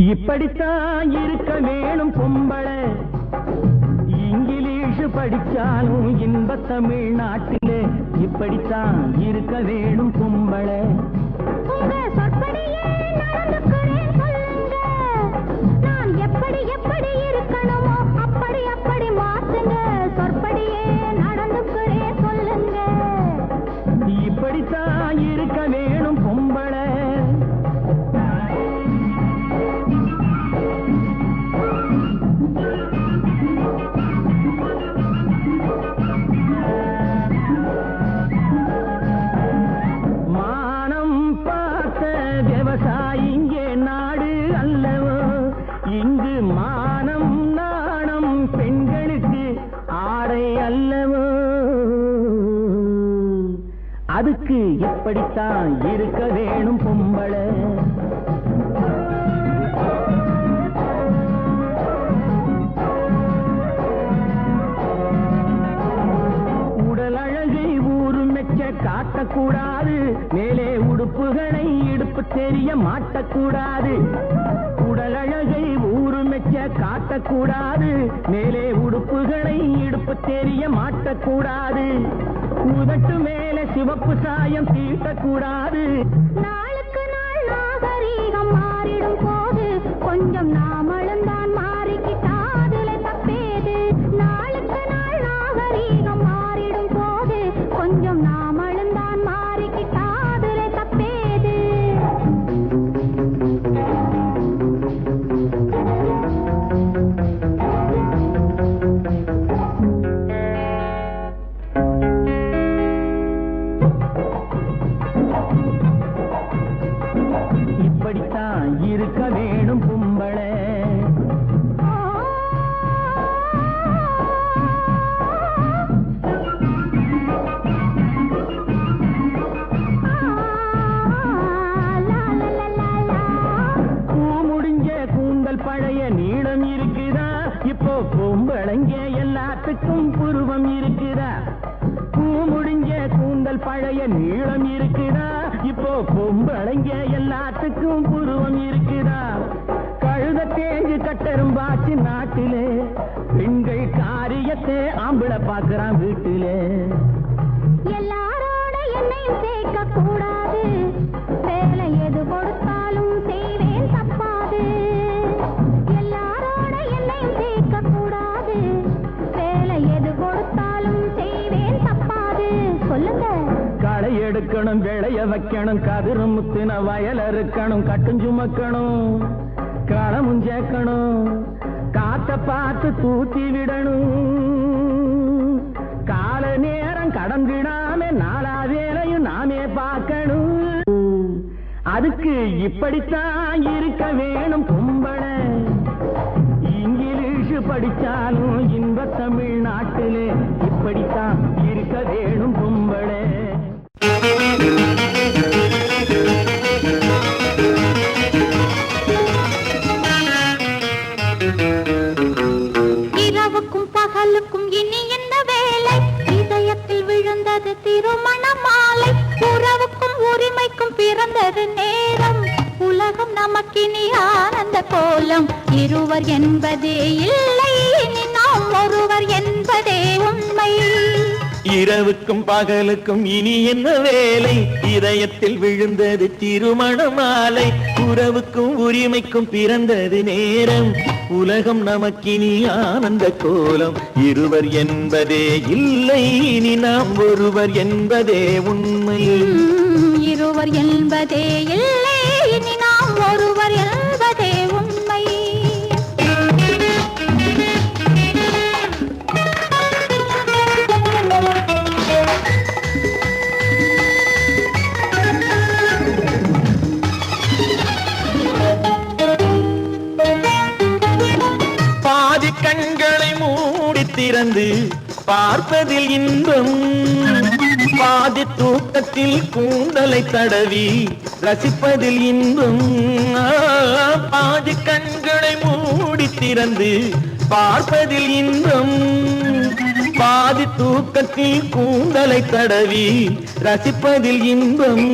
இப்படித்தான் இருக்க வேணும் பொம்பளை, இங்கிலீஷ் படிச்சாலும் இன்ப தமிழ்நாட்டிலே இப்படித்தான் இருக்க வேணும் பொம்பளை. நான் எப்படி எப்படி இருக்கணுமோ அப்படி அப்படி மாத்துங்க, சொற்படியே நடந்துக்கிறேன் சொல்லுங்க. இப்படித்தான் இருக்க வேணும் பொம்பளை. அதுக்கு எப்படித்தான் இருக்க வேணும் பொம்பளை. உடல் அழகை ஊரு மெச்ச காட்டக்கூடாது, மேலே உடுப்புகளை இடுப்பு தெரிய மாட்டக்கூடாது. உடல் அழகை ஊரு மெச்ச காட்டக்கூடாது, மேலே உடுப்புகளை இடுப்பு தெரிய மாட்டக்கூடாது. உதட்டு மேலே சிவப்பு சாயம் தீட்டக்கூடாது. நாளுக்கு நாள் நாகரீகம் மாறிடும் போது கொஞ்சம் நாமளும் தான் மாறிக்கிட்டாதுல தப்பேது. நாளுக்கு நாள் நாகரீகம் மாறிடும் போது கொஞ்சம் நாமளும் தான் மாறிக்கிட்டாதுல தப்பேது. இப்படித்தான் இருக்க வேணும் பொம்பளை. பூ முடிஞ்ச கூந்தல் பழைய நீளம் இருக்குதா, இப்போ பொம்பளைங்க எல்லாத்துக்கும் புருவம் இருக்குதா. பூ முடிஞ்ச கூந்தல் பழைய நீளம் இருக்குதா, இப்போ பொம்பளைங்க எல்லாத்துக்கும் புருவம் இருக்குதா. கழுத தேஞ்சு கட்டரும்பாச்சு நாட்டிலே, பெண்கள் காரியத்தை ஆம்பளை பார்க்கறான் வீட்டிலே. எல்லாரோட என்னையும் சேர்க்க கூடாது, வேலை எது கொடுத்தாலும் செய்வேன் தப்பாது. எல்லாரோட என்னையும் சேர்க்க கூடாது, வேலை எது கொடுத்தாலும் செய்வேன் தப்பாது. சொல்லுங்க. களை எடுக்கணும், விளைய வைக்கணும், கதிரு முத்தின வயல் இருக்கணும், கட்டும் சுமக்கணும், களமும் சேர்க்கணும், காத்த பார்த்து தூத்தி விடணும். கால நேரம் கடந்திடாம நாளா வேலையும் நாமே பார்க்கணும். அதுக்கு இப்படித்தான் இருக்க வேணும் பொம்பளை. இங்கிலீஷ் படிச்சாலும் இன்ப தமிழ்நாட்டிலே இப்படித்தான் இருக்க வேணும் பொம்பளை. இரவுக்கும் பகலுக்கும் இனி என்ன வேலை, இதயத்தில் விழுந்தது திருமண மாலை. உறவுக்கும் உரிமைக்கும் பிறந்தது நேரம், உலகம் நமக்கினி ஆனந்த கோலம். இருவர் என்பதே இல்லை, இனி நாம் ஒருவர் என்பதே உண்மை. இரவுக்கும் பகலுக்கும் இனி என்ன வேலை, இதயத்தில் விழுந்தது திருமண மாலை. உறவுக்கும் உரிமைக்கும் பிறந்தது நேரம், உலகம் நமக்கினி ஆனந்த கோலம். இருவர் என்பதே இல்லை, இனி நாம் ஒருவர் என்பதே உண்மை. இருவர் என்பதே இல்லை, இனி நாம் ஒருவர் என்பதே உண்மை. பாதி கண்களை மூடி திறந்து பார்ப்பதில் இன்பம், பாதி தூக்கத்தில் கூந்தலை தடவி ரசிப்பதில் இன்பம். பாதி கண்களை மூடி திறந்து பார்ப்பதில் இன்பம், பாதி தூக்கத்தில் கூந்தலை தடவி ரசிப்பதில் இன்பம்.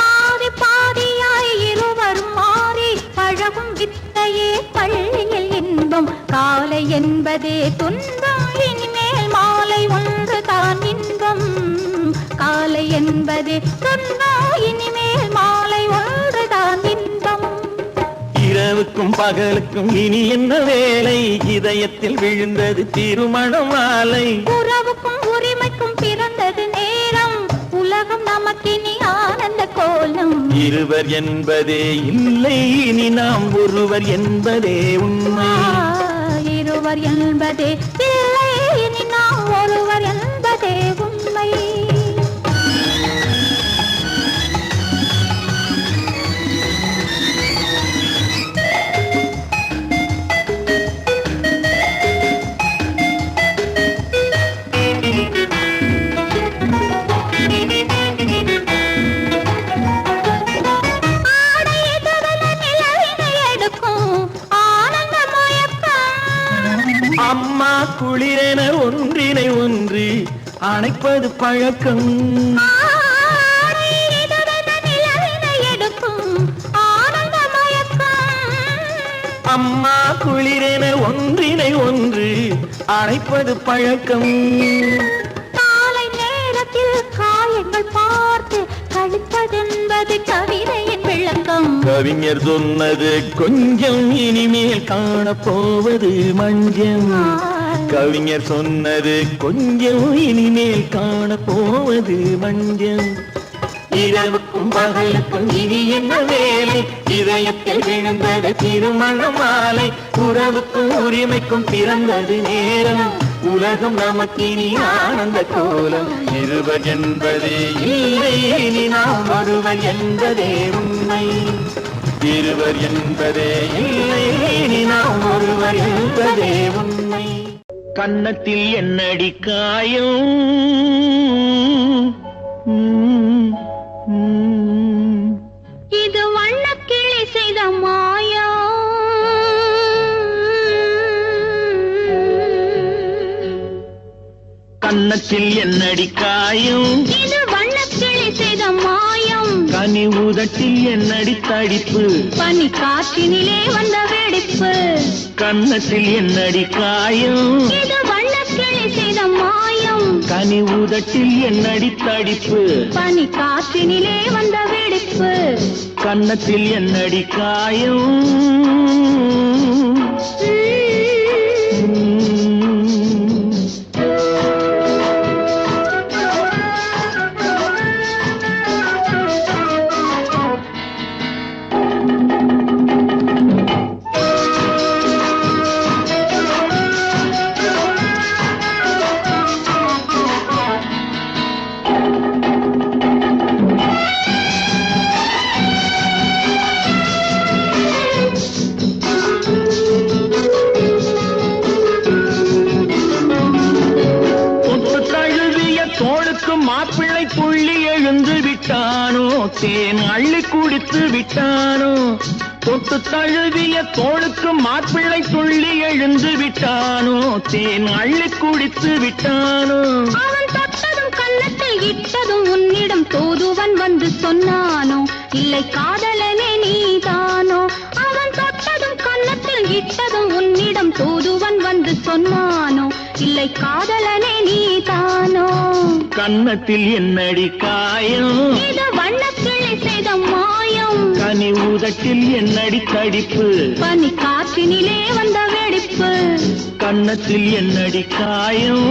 பாதி பாதியாய் இருவர் மாறி பழகும் பள்ளியில் இன்பம் காலை என்பதே துன்பம் இனிமேல் மாலை ஒன்று தான் இன்பம் காலை என்பதே துன்பம் இனிமேல் மாலை ஒன்று தான் இன்பம் இரவுக்கும் பகலுக்கும் இனி என்ன வேலை இதயத்தில் விழுந்தது திருமண மாலை உறவுக்கும் உரிமைக்கும் பிறந்தது நேரம் உலகம் நமக்கினி ஆனந்த கோலம் இருவர் என்பதே இல்லை இனி நாம் ஒருவர் என்பதே உண்மை இருவர் என்பதே இல்லை இனி நாம் ஒருவர் என்பதே உண்மை அம்மா குளிரென ஒன்றினை ஒன்று அணைப்பது பழக்கம் அம்மா குளிரென ஒன்றினை ஒன்று அணைப்பது பழக்கம் காலை நேரத்தில் காயங்கள் பார்த்து கழிப்பதென்பது கவிதையின் விளக்கம் கவிஞர் சொன்னது கொஞ்சம் இனிமேல் காணப்போவது மஞ்சள் கவிஞர் சொன்னது கொஞ்சம் இனிமேல் காணப்போவது மஞ்சள் இரவுக்கும் பகலுக்கும் இனி என்ன வேலை இதயத்தில் விழுந்தது திருமண மாலை உறவுக்கும் உரிமைக்கும் பிறந்தது நேரம் உலகம் நமக்கினி ஆனந்த கோலம் இருவர் என்பதே இல்லை இனி நாம் ஒருவர் என்பதே உண்மை இருவர் என்பதே இல்லை இனி நாம் ஒருவர் என்பதே உண்மை கன்னத்தில் என்னடி காயம் இது வண்ணக்கிளி செய்த மாயா கன்னத்தில் என்னடி காயம் இது வண்ணக்கிளி செய்த மாயம் கனி உதட்டில் என்னடி தடிப்பு பனி காற்றினிலே வந்த வெடிப்பு கன்னத்தில் என்னடி காயம் இது வண்ணக்கிளி செய்த மாயம் கனி உதட்டில் என்னடி தடிப்பு பனி காற்றினிலே வந்த வெடிப்பு கன்னத்தில் என்னடி காயம் மாப்பிள்ளை புள்ளி எழுந்து விட்டானோ தேன் அள்ளி குடித்து விட்டானோ தொட்டு தழுவிய தோளுக்கு மாப்பிள்ளை துள்ளி எழுந்து விட்டானோ தேன் அள்ளி குடித்து விட்டானோ அவன் தொட்டதும் கன்னத்தில் இட்டதும் உன்னிடம் தூதுவன் வந்து சொன்னானோ இல்லை காதலனே நீதானோ அவன் தொட்டதும் கன்னத்தில் இட்டதும் உன்னிடம் தூதுவன் வந்து சொன்னானோ இல்லை காதலனே நீதானோ கன்னத்தில் என்னடி காயம் இது வண்ணக்கிளி செய்த மாயம் கனி உதட்டில் என்னடி தடிப்பு பனி காற்றினிலே வந்த வெடிப்பு கன்னத்தில் என்னடி காயம்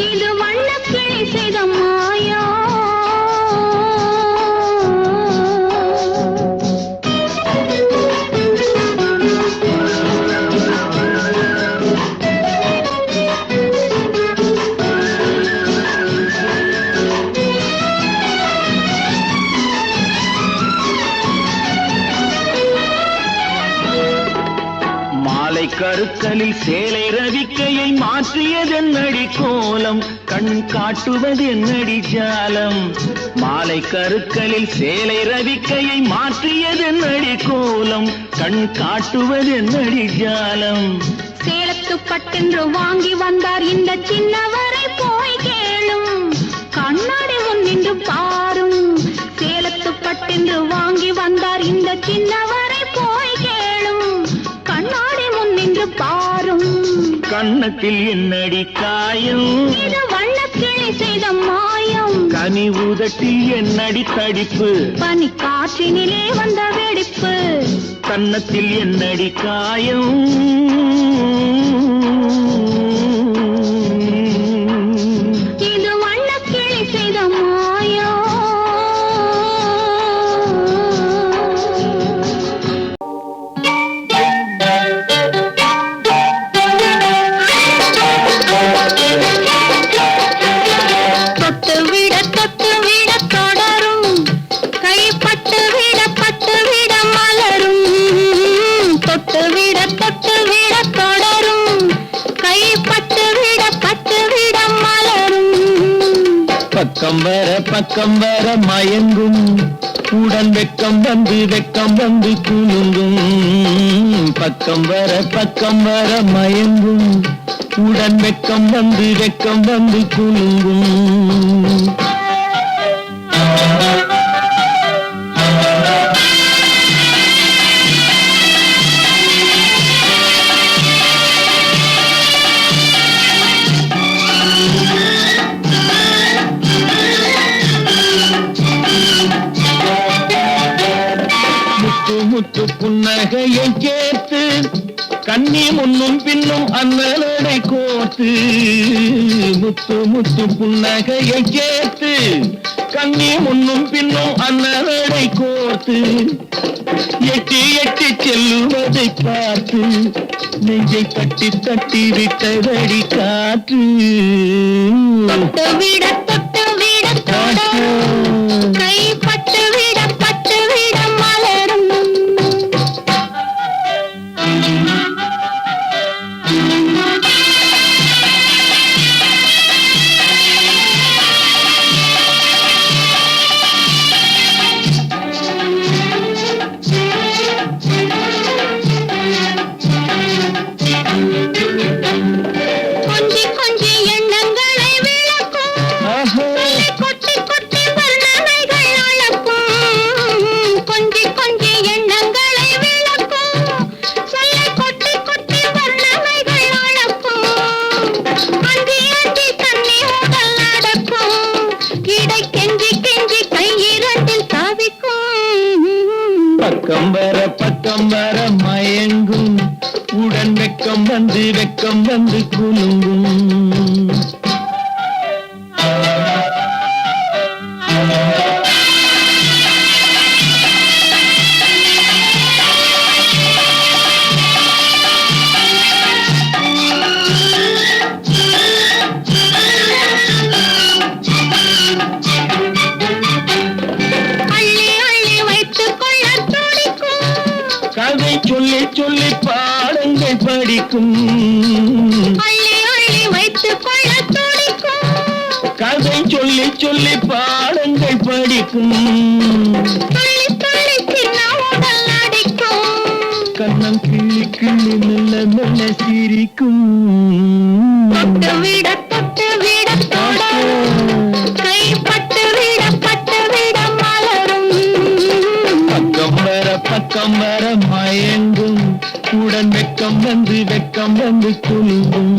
இது வண்ணக்கிளி செய்த மாயம் கருக்கலில் சேலை ரவிக்கையை மாற்றியதென்னடி கோலம் கண் காட்டுவதென்னடி ஜாலம் மாலை கருக்கலில் சேலை ரவிக்கையை மாற்றியதென்னடி கோலம் கண் காட்டுவதென்னடி ஜாலம் சேலத்து பட்டென்று வாங்கி வந்தார் இந்த சின்னவரை போய் கேளும் கண்ணாடி முன்னின்று பாரும் சேலத்து பட்டென்று வாங்கி வந்தார் இந்த சின்னவரை போய் கேளும் கண்ணாடி முன் நின்று பாரும் கண்ணத்தில் என்னடி காயம் இது வண்ணக்கிளி செய்த மாயம் கனி உதட்டில் என்னடி தடிப்பு பனி காற்றினிலே வந்த வெடிப்பு கன்னத்தில் என்னடி காயம் இது வண்ணக்கிளி செய்த மாயம் தொட்டு விட தொடரும் கைப்பட்டு விட மலரும் தொட்டு விட தொடரும் கைப்பட்டு விட மலரும் பக்கம் வர மயங்கும் உடன் வெக்கம் வந்து குலுங்கும் பக்கம் வர மயங்கும் உடன் வெக்கம் வந்து குலுங்கும் முத்து புன்னகையை கேட்டு கண்ணி முன்னும் பின்னும் அண்ணலடை கோத்து முத்து புன்னகையை கேட்டு கண்ணி முன்னும் பின்னும் அண்ணலடை கோத்து எட்டி செல்லுவதை பார்த்து நெஞ்சை தட்டி விட்டதடி காற்று தொட்டு விட தொடரும் கைப்பட்டு விட மலரும் கொஞ்சி எண்ணங்களை விளக்கும் கொட்டி வர்ணனைகள் அளக்கும் கொஞ்சி எண்ணங்களை விளக்கும் சொல்ல கொட்டி வர்ணனைகள் அளக்கும் அஞ்சி தண்ணி உடல் நடக்கும் இடை கெஞ்சி கையிரண்டில் தவிக்கும் பக்கம் வர மயங்கும் உடன் வெக்கம் வந்து குலுங்கும் கதை சொல்லி பாடங்கள் படிக்கும் வைத்துக் கொள்ள துடிக்கும் கதை சொல்லி பாடங்கள் படிக்கும் சின்ன உடல் அடிக்கும் கண்ணம் கிள்ளி மெல்ல சிரிக்கும் தொட்டு விட தொடரும் கைப்பட்டு விட மலரும் பக்கம் வர மயங்கும் உடன் வெக்கம் வந்து குலுங்கும்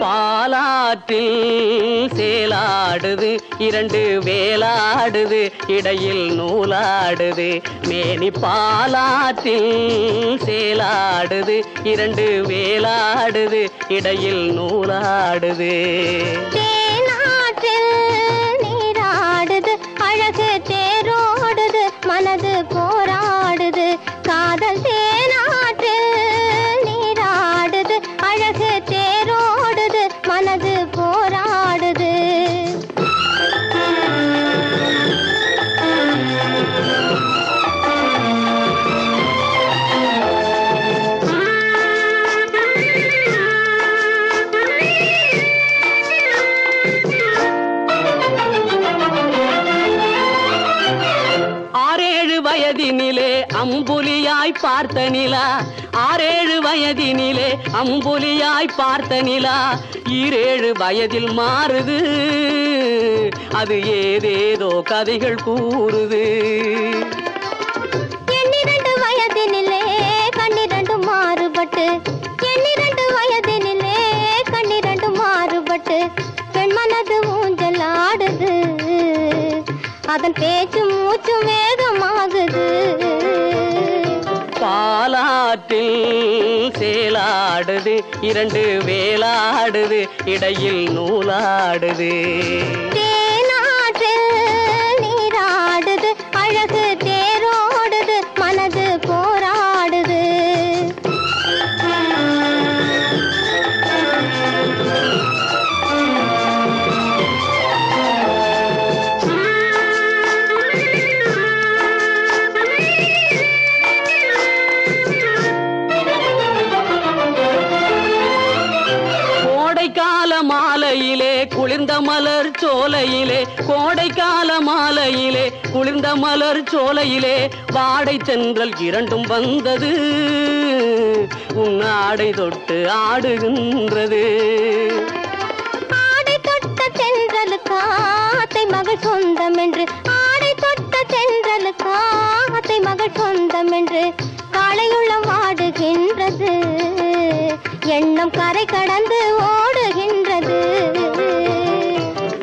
பாலாற்றில் சேலாடுது இரண்டு வேலாடுது இடையில் நூலாடுது மேனி பாலாற்றில் சேலாடுது இரண்டு வேலாடுது இடையில் நூலாடுது தேனாற்றில் நீராடுது அழகு தேரோடுது மனது போராடுது காதல் தேனாற்றில் நீராடுது அழகு தேரோடுது மனது போராடுது அம்புலியாய் பார்த்த நிலா 6-7 வயதினிலே அம்புலியாய் பார்த்த நிலா 7 வயதில் மாறுது அது ஏதேதோ கதைகள் கூறுது 12 வயதினிலே கண்ணிரண்டு மாறுபட்டு 12 வயதினிலே கண்ணிரண்டு மாறுபட்டு பெண் மனது ஊஞ்சல் ஆடுது அதன் பேச்சு மூச்சு வேகமாகுது பாலாற்றில் சேலாடுது 2 வேலாடுது இடையில் நூலாடுது தேனாற்றில் நீராடுது அழகு தேரோடுது மனது போராடுது கோடைக்கால மாலையிலே குளிர்ந்த மலர் சோலையிலே கோடைக்கால மாலையிலே குளிர்ந்த மலர் சோலையிலே வாடை தென்றல் 2ம் வந்தது உன்னாடை தொட்டு ஆடுகின்றது ஆடை தொட்ட தென்றலுக்கு ஆத்தை மகள் சொந்தம் என்று ஆடை தொட்ட தென்றலுக்கு ஆத்தை மகள் சொந்தம் என்று காளையுள்ளம் ஆடுகின்றது எண்ணம் கரை கடந்து ஓடுகின்றது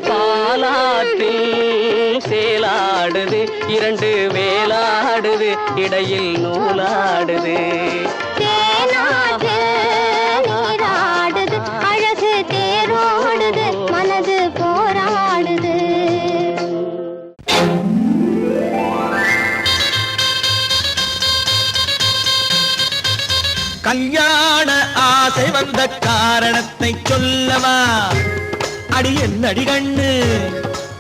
பாலாற்றில் சேலாடுது 2 வேலாடுது இடையில் நூலாடுது தேனாற்றில் நீராடுது அழகு தேரோடுது மனது போராடுது கல்யாண ஆசை வந்த காரணத்தை சொல்லவா அடி என்னடி கண்ணு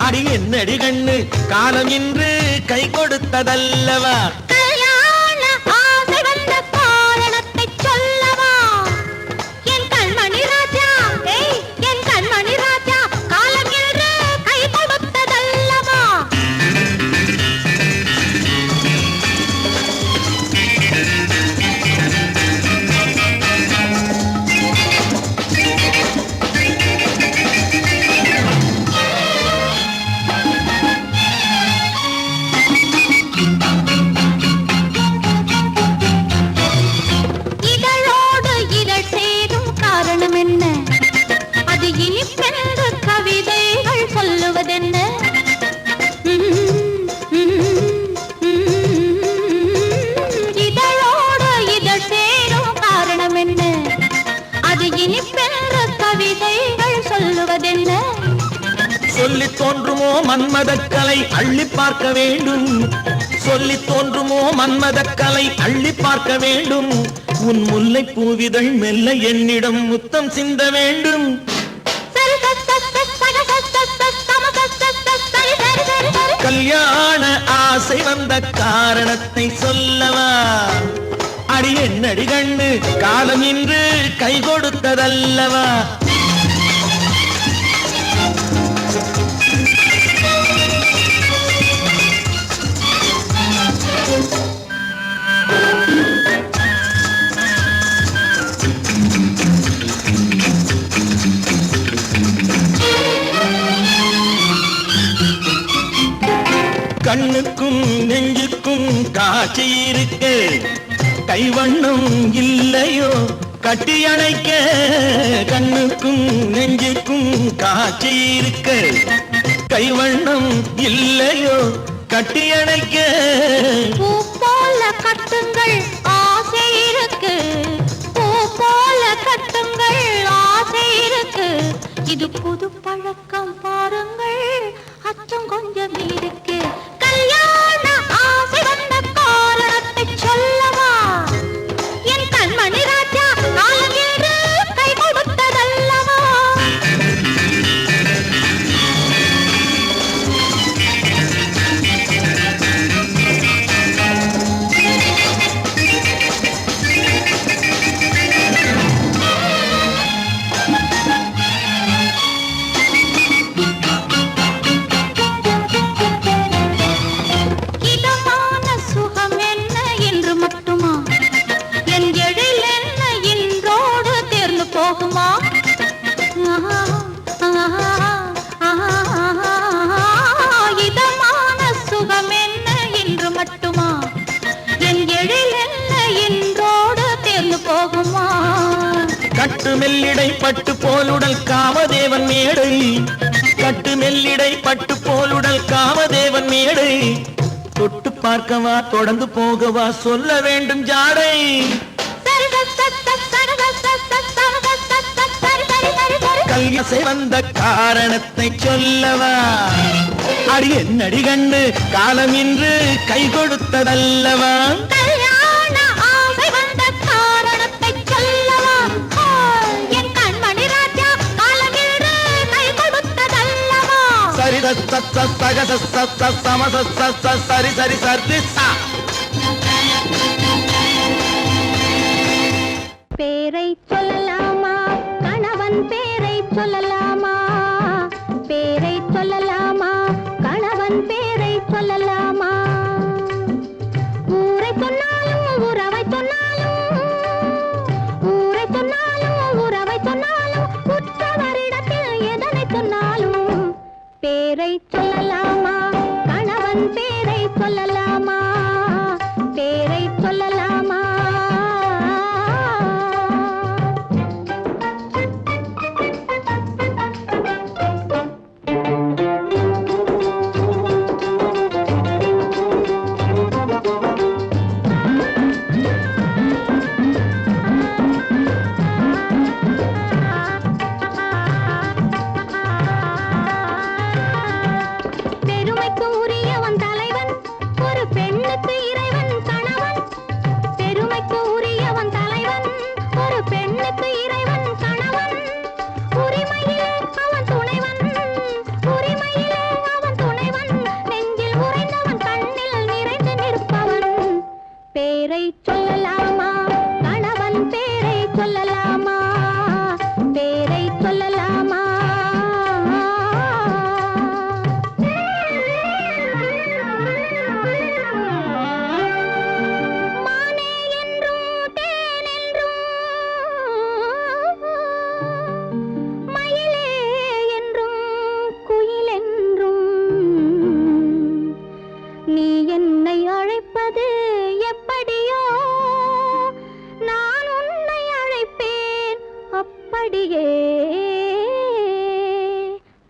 அடி என்னடி கண்ணு காலம் இன்று கை கொடுத்ததல்லவா கல்யாண ஆசை வந்த காரணத்தை சொல்லவா என் கண்மணி ராஜா என் கண்மணி ராஜா காலம் என்று கை கொடுத்ததல்லவா இதழோடு இதழ் சேரும் காரணம் என்ன அது இனிப்பென்று கவிதைகள் சொல்லுவதென்ன இதழோடு இதழ் சேரும் காரணம் என்ன அது இனிப்பென்று கவிதைகள் சொல்லுவதென்ன சொல்லி தோன்றுமோ மன்மதக்கலை அள்ளி பார்க்க வேண்டும் சொல்லி தோன்றுமோ மன்மதக்கலை அள்ளி பார்க்க வேண்டும் உன் முல்லை பூவிதழ் மெல்ல என்னிடம் முத்தம் சிந்த வேண்டும் கல்யாண ஆசை வந்த காரணத்தை சொல்லவா அடி என்னடி கண்ணு காலம் இன்று கை கொடுத்ததல்லவா கண்ணுக்கும் நெஞ்சுக்கும் காட்சி இருக்கு கைவண்ணம் இல்லையோ கட்டி அணைக்க கண்ணுக்கும் நெஞ்சுக்கும் காட்சி இருக்கு கைவண்ணம் இல்லையோ கட்டி அணைக்க பூ போல கட்டுங்கள் ஆசை இருக்கு பூ போல கட்டுங்கள் ஆசை இருக்கு இது புது பழக்கம் பாருங்கள் அச்சம் கொஞ்சம் இருக்கு கல்யாண ஆசை வந்த காரணத்தை சொல்லவா என் கண்மணி ராஜா காலம் என்று கை கொடுத்ததல்லவா மெல்லிடை பட்டு போலுடல் காமதேவன் மேடை கட்டு மெல்லிடை பட்டு போலுடல் காமதேவன் மேடை தொட்டு பார்க்கவா தொடர்ந்து போகவா சொல்ல வேண்டும் ஜாடை கல்யாசை வந்த காரணத்தை சொல்லவா அடி என்னடி கண்டு காலம் இன்று கை கொடுத்ததல்லவா சரி சரி சரி சரி பேரை சொல்லலாமா கணவன் பேரை சொல்லலாமா பேரை சொல்லலாமா கணவன் பேரை சொல்லலாமா ஊரை சொன்னாலும் உறவை சொன்னாலும் ஊரை சொன்னாலும் உறவை சொன்னாலும் உற்றவரிடத்தில் எதனை சொன்னாலும் பேரை சொல்லலாமா கணவன் பேரை சொல்லலாமா பேரை சொல்லலாமா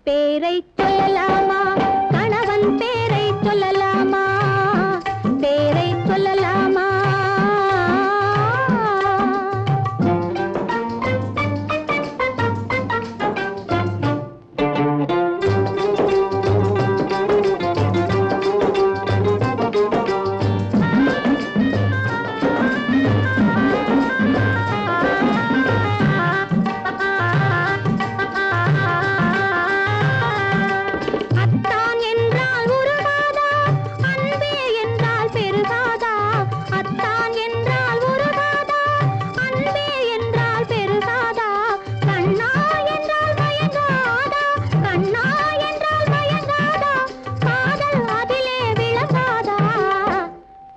பேரை சொல்லலாமா கணவன் பேரை சொல்லலாமா பேரை சொல்லலாமா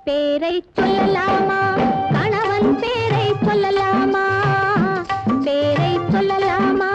பேரை சொல்லலாமா கணவன் பேரை சொல்லலாமா பேரை சொல்லலாமா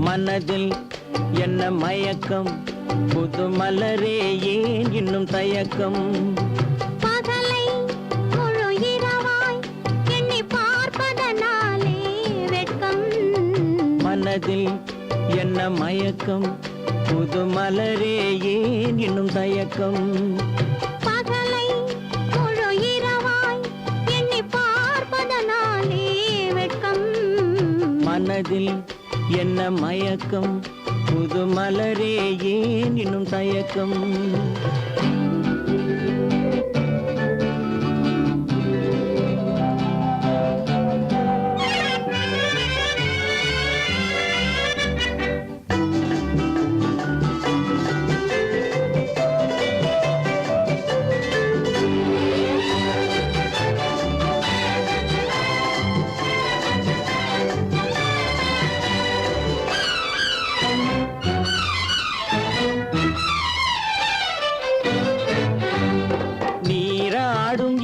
மனதில் என்ன மயக்கம் புது மலரே ஏன் இன்னும் தயக்கம் பகலை முழு இரவாய் எண்ணி பார்ப்பதனாலே வெட்கம் மனதில் என்ன மயக்கம் புது மலரே ஏன் இன்னும் தயக்கம் பகலை முழு இரவாய் எண்ணி பார்ப்பதனாலே வெட்கம் மனதில் என்ன மயக்கம் புது மலரே ஏன் இன்னும் தயக்கம்?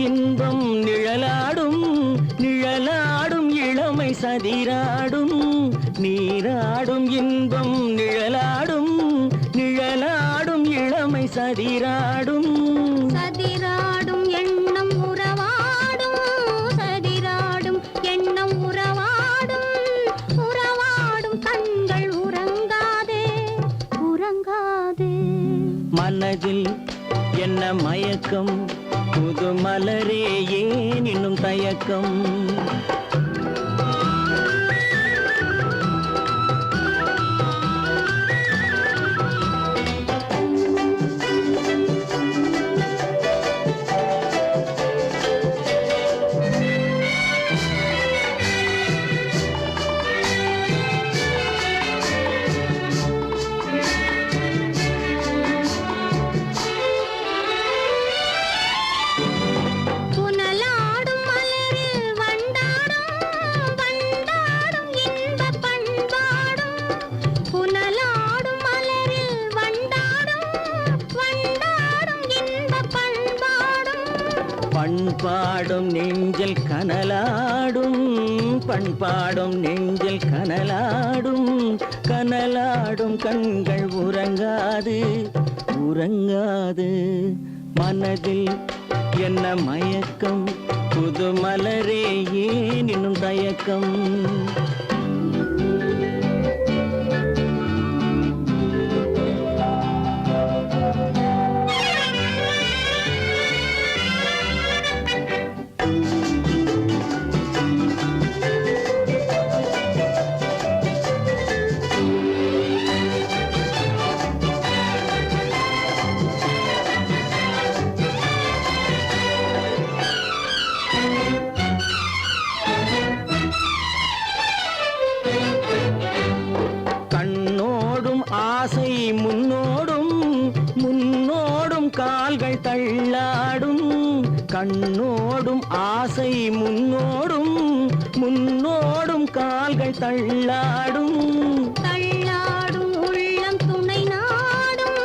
இன்பம் நிழலாடும் நிழலாடும் இளமை சதிராடும் நீராடும் இன்பம் நிழலாடும் நிழலாடும் இளமை சதிராடும் சதிராடும் எண்ணம் உறவாடும் சதிராடும் எண்ணம் உறவாடும் உறவாடும் கண்கள் உறங்காதே உறங்காதே மனதில் என்ன மயக்கம் புது மலரே ஏன் இன்னும் தயக்கம்? பண்பாடும் நெஞ்சில் கனலாடும் பண்பாடும் நெஞ்சில் கனலாடும் கனலாடும் கண்கள் உறங்காது உறங்காது மனதில் என்ன மயக்கம் புது மலரே ஏன் இன்னும் தயக்கம்? ஆசை முன்னோடும் முன்னோடும் கால்கள் தள்ளாடும் கண்ணோடும் ஆசை முன்னோடும் முன்னோடும் கால்கள் தள்ளாடும் தள்ளாடும் உள்ளம் துணை நாடும்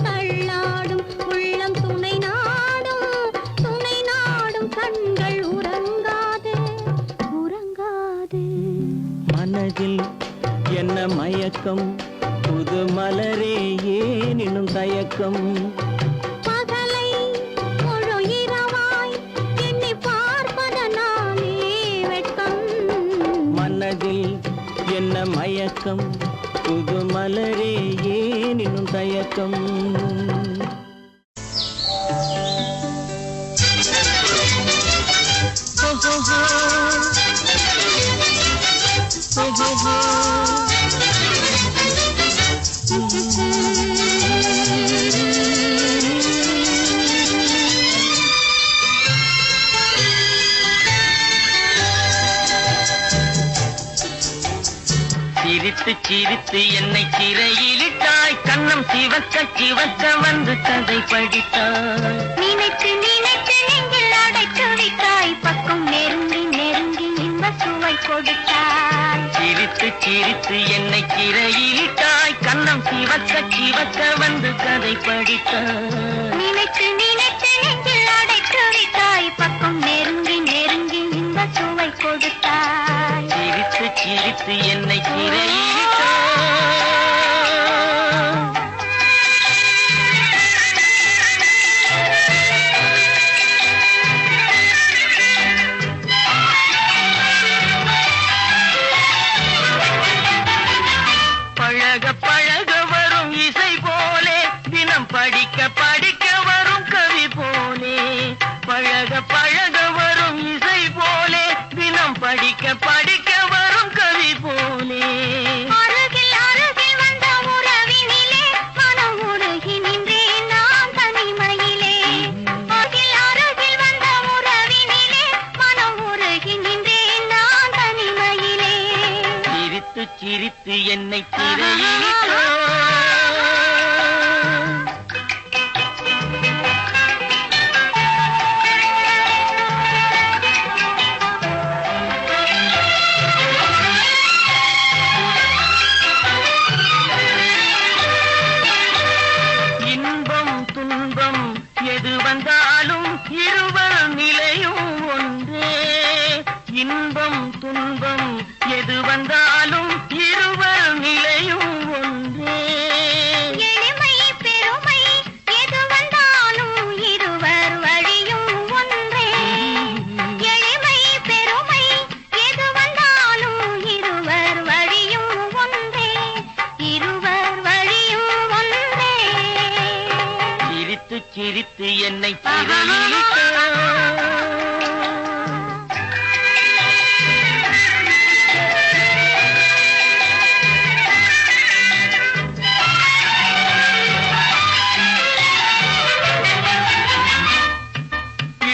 தள்ளாடும் உள்ளம் துணை நாடும் கண்கள் உறங்காதே உறங்காதே மனதில் என்ன மயக்கம் புது மலரே ஏன் இன்னும் தயக்கம்? பகலை முழு இரவாய் எண்ணி பார்ப்பதனாலே வெட்கம் மனதில் என்ன மயக்கம் புது மலரே ஏன் இன்னும் தயக்கம்? சிரித்து சிரித்து என்னை சிறையிலிட்டாய் கண்ணம் சிவக்க சிவக்க வந்து கதை படித்தாய் நினைத்து நினைத்து நெஞ்சில் அடைத்து வைத்தாய் பக்கம் நெருங்கி நெருங்கி இன்ப சுவை கொடுத்தாய் சிரித்து சிரித்து என்னை சிறையிலிட்டாய் கண்ணம் சிவக்க சிவக்க வந்து கதை படித்தாய் நினைத்து நினைத்து நெஞ்சில் அடைத்து வைத்தாய் பக்கம் நெருங்கி நெருங்கி இன்ப சுவை கொடுத்தாய் சிரித்து சிரித்து என்னை சிறையிலிட்டாய் பழக பழக வரும் இசை போலே தினம் படிக்க படிக்க வரும் கவி போலே பழக பழக வரும் இசை போலே தினம் படிக்க படிக்க வரும் கவி போலே என்னை சிறையிலிட்டாய். இன்பம் துன்பம் எது வந்தாலும் இருவர் நிலையும் ஒன்றே. இன்பம் துன்பம் எது வந்தாலும் இருவர் நிலையும் ஒன்றே. எளிமை பெருமை எது வந்தாலும் இருவர் வழியும் ஒன்றே. எளிமை பெருமை எது வந்தாலும் இருவர் வழியும் ஒன்றே. இருவர் வழியும் ஒன்றே. சிரித்து சிரித்து என்னை சிறையிலிட்டாய்.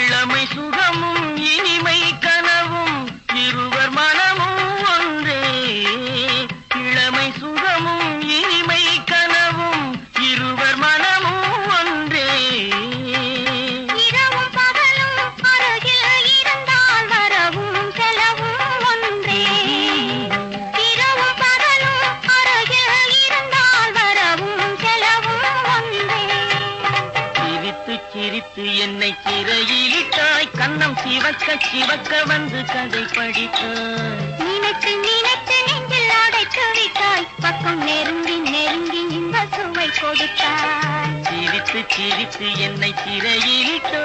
இளமை சுகமும் இனிமை கனவும் இருவர் மனமும் ஒன்றே. இளமை சுகமும் இனிமை கனவும் இருவர் மனமும் ஒன்றே. இரவும் பகலும் அருகில் இருந்தால் வரவும் செலவும் ஒன்றே. இரவும் பகலும் அருகில் இருந்தால் வரவும் செலவும் ஒன்றே. சிரித்து சிரித்து என்னை சிறையிலிட்டாய். கண்ணம் சிவக்க சிவக்க வந்து கதை படித்தாய். நினைத்து நினைத்து நெஞ்சில் அடைத்து விட்டாய். பக்கம் நெருங்கி நெருங்கி இந்த சுவை கொடுத்தாய். சிரித்து சிரித்து என்னை சிறையிலிட்டாய்.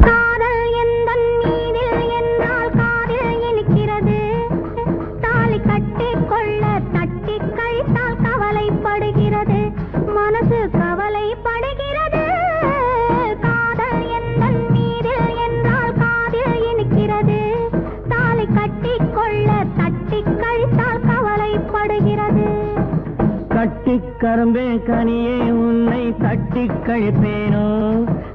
காதல் எந்தன் மீதில் என்றால் காதில் இனிக்கிறது. தாலி கட்டிக் கொள்ள தட்டி கழித்தால் கவலைப்படுகிறது. மனசு கவலைப்படுகிறது. காதல் எந்தன் மீதில் என்றால் காதில் இனிக்கிறது. தாலி கட்டிக் கொள்ள தட்டி கழித்தால் கவலைப்படுகிறது. கட்டிக் கரும்பே கனியே உன்னை தட்டிக் கழிப்பேனோ.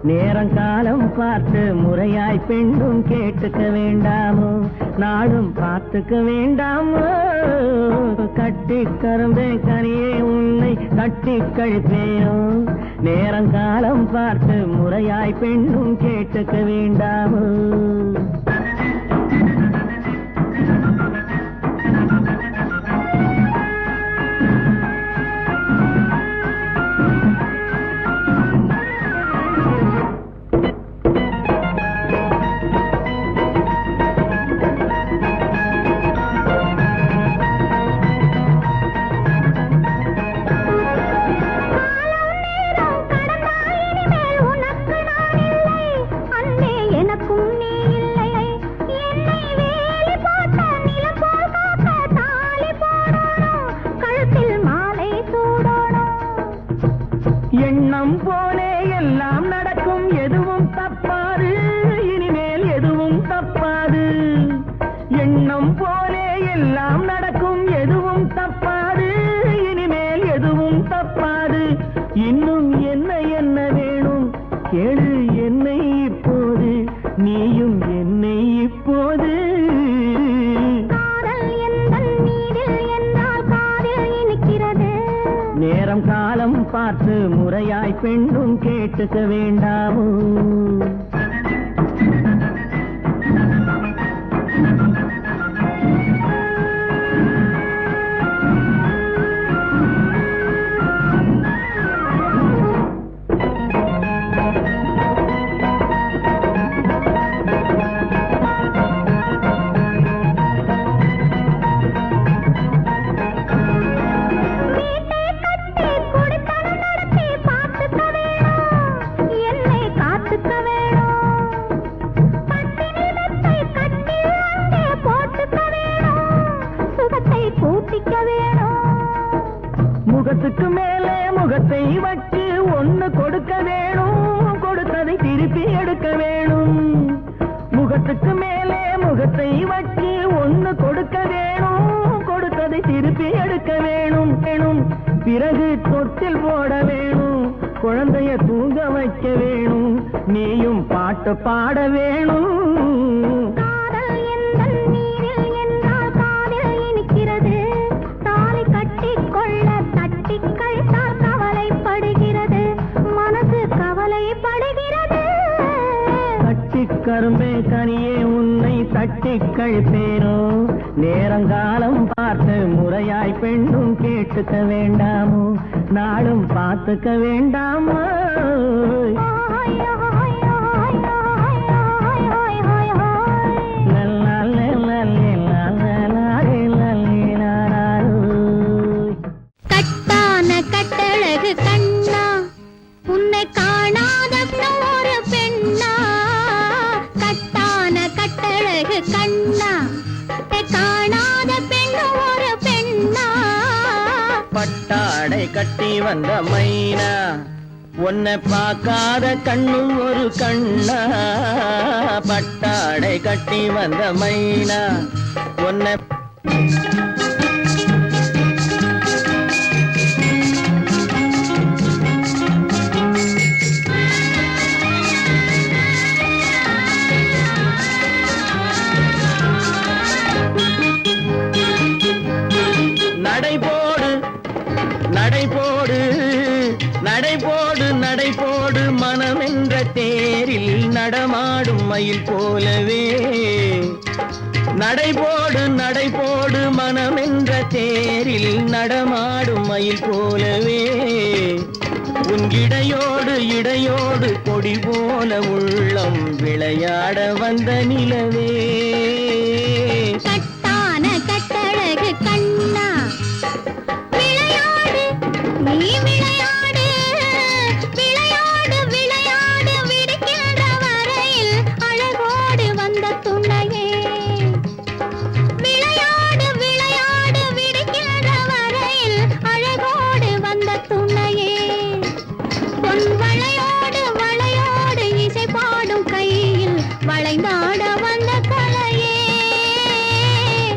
நேரங்காலம் பார்த்து முறையாய் பெண்ணும் கேட்டுக்க வேண்டாமோ. நாடும் பார்த்துக்க வேண்டாமோ. கட்டிக் கரும்பே கனியே உன்னை தட்டிக் கழிப்பேனோ. நேரங்காலம் பார்த்து முறையாய் பெண்ணும் கேட்டுக்க வேண்டாமோ. எண்ணம் போலே எல்லாம் நடக்கும். எதுவும் தப்பாது. இனிமேல் எதுவும் தப்பாது. எண்ணம் போலே எல்லாம் நடக்கும். எதுவும் தப்பாது. இனிமேல் எதுவும் தப்பாது. இன்னும் என்ன என்ன வேணும் கேளு என்னை இப்போது. நீயும் என்னை இப்போது. நேரம் காலம் பார்த்து முறையாய் பெண்ணும் கேட்டுக்க வேண்டாமோ. முகத்துக்கு மேலே முகத்தை வச்சு ஒண்ணு கொடுக்க வேணும். கொடுத்ததை திருப்பி எடுக்க வேணும். முகத்துக்கு மேலே முகத்தை வச்சு ஒண்ணு கொடுக்க வேணும், கொடுத்ததை திருப்பி எடுக்க வேணும் வேணும். பிறகு தொட்டில் போட வேணும், குழந்தைய தூங்க வைக்க வேணும், நீயும் பாட்டு பாட வேணும். காதல் எந்தன் நீரில் என்றால் காதில் இனிக்கிறது, தாலி கட்டிக்கொள்ள தட்டி கழித்தால் கவலைப்படுகிறது, மனசு கவலைப்படுகிறது. கரும்பே கனியே உன்னை தட்டி கழிப்பேனோ, நேரங்காலம் பார்த்து முறையாய் பெண்ணும் கேட்டுக்க வேண்டாமோ, நாளும் பார்த்துக்க வேண்டாமோ. கட்டான கட்டழகு கண்ணா, உன்னை காணாத ஒரு பெண்ணா, கட்டான கட்டழகு கண்ணா, காணாத பெண் ஒரு பெண்ணா. பட்டாடை கட்டி வந்த மைனா, உன்னை பார்க்காத கண்ணும் ஒரு கண்ணா. பட்டாடை கட்டி வந்த மைனா, உன்னை நடைபோடு நடைபோடு நடைபோடு நடைபோடு மனமென்ற தேரில் நடமாடும் மயில் போலவே. நடைபோடு நடைபோடு மனமென்ற தேரில் நடமாடும் மயில் போலவே. உன் இடையோடு இடையோடு கொடி போல உள்ளம் விளையாட வந்த நிலவே. கட்டான கட்டழகு கண்ணா, விளையாடு நீ விளையாடு, விளையாடு விளையாடு விடுக்கின்ற வரையில் அழகோடு வந்த துணையே. விளையாடு விளையாடு விடுக்கின்ற வரையில் அழகோடு வந்த துணையே. பொன் வளையோடு வளையோடு இசை பாடும் கையில் வளைந்தாட வந்த கலையே.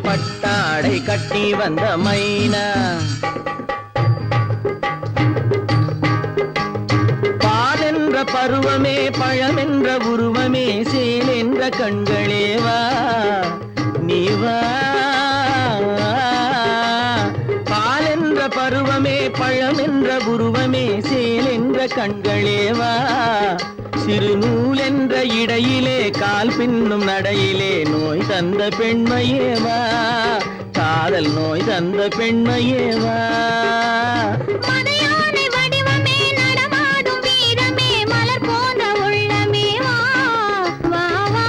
பட்டாடை கட்டி வந்த மைனா, பாலென்ற பருவமே பழமென்ற உருவமே சேல் என்ற கண்களே வா நீ வா. பாலென்ற பருவமே பழமென்ற உருவமே சேல் என்ற கண்களே வா. சிறு நூல் என்ற இடையிலே கால் பின்னும் நடையிலே நோய் தந்த பெண்மையேவா, காதல் நோய் தந்த பெண்மையேவா. மலையானை வடிவமே நடமாடும் வீரமே மலர் போன்ற உள்ளமே வா வா வா.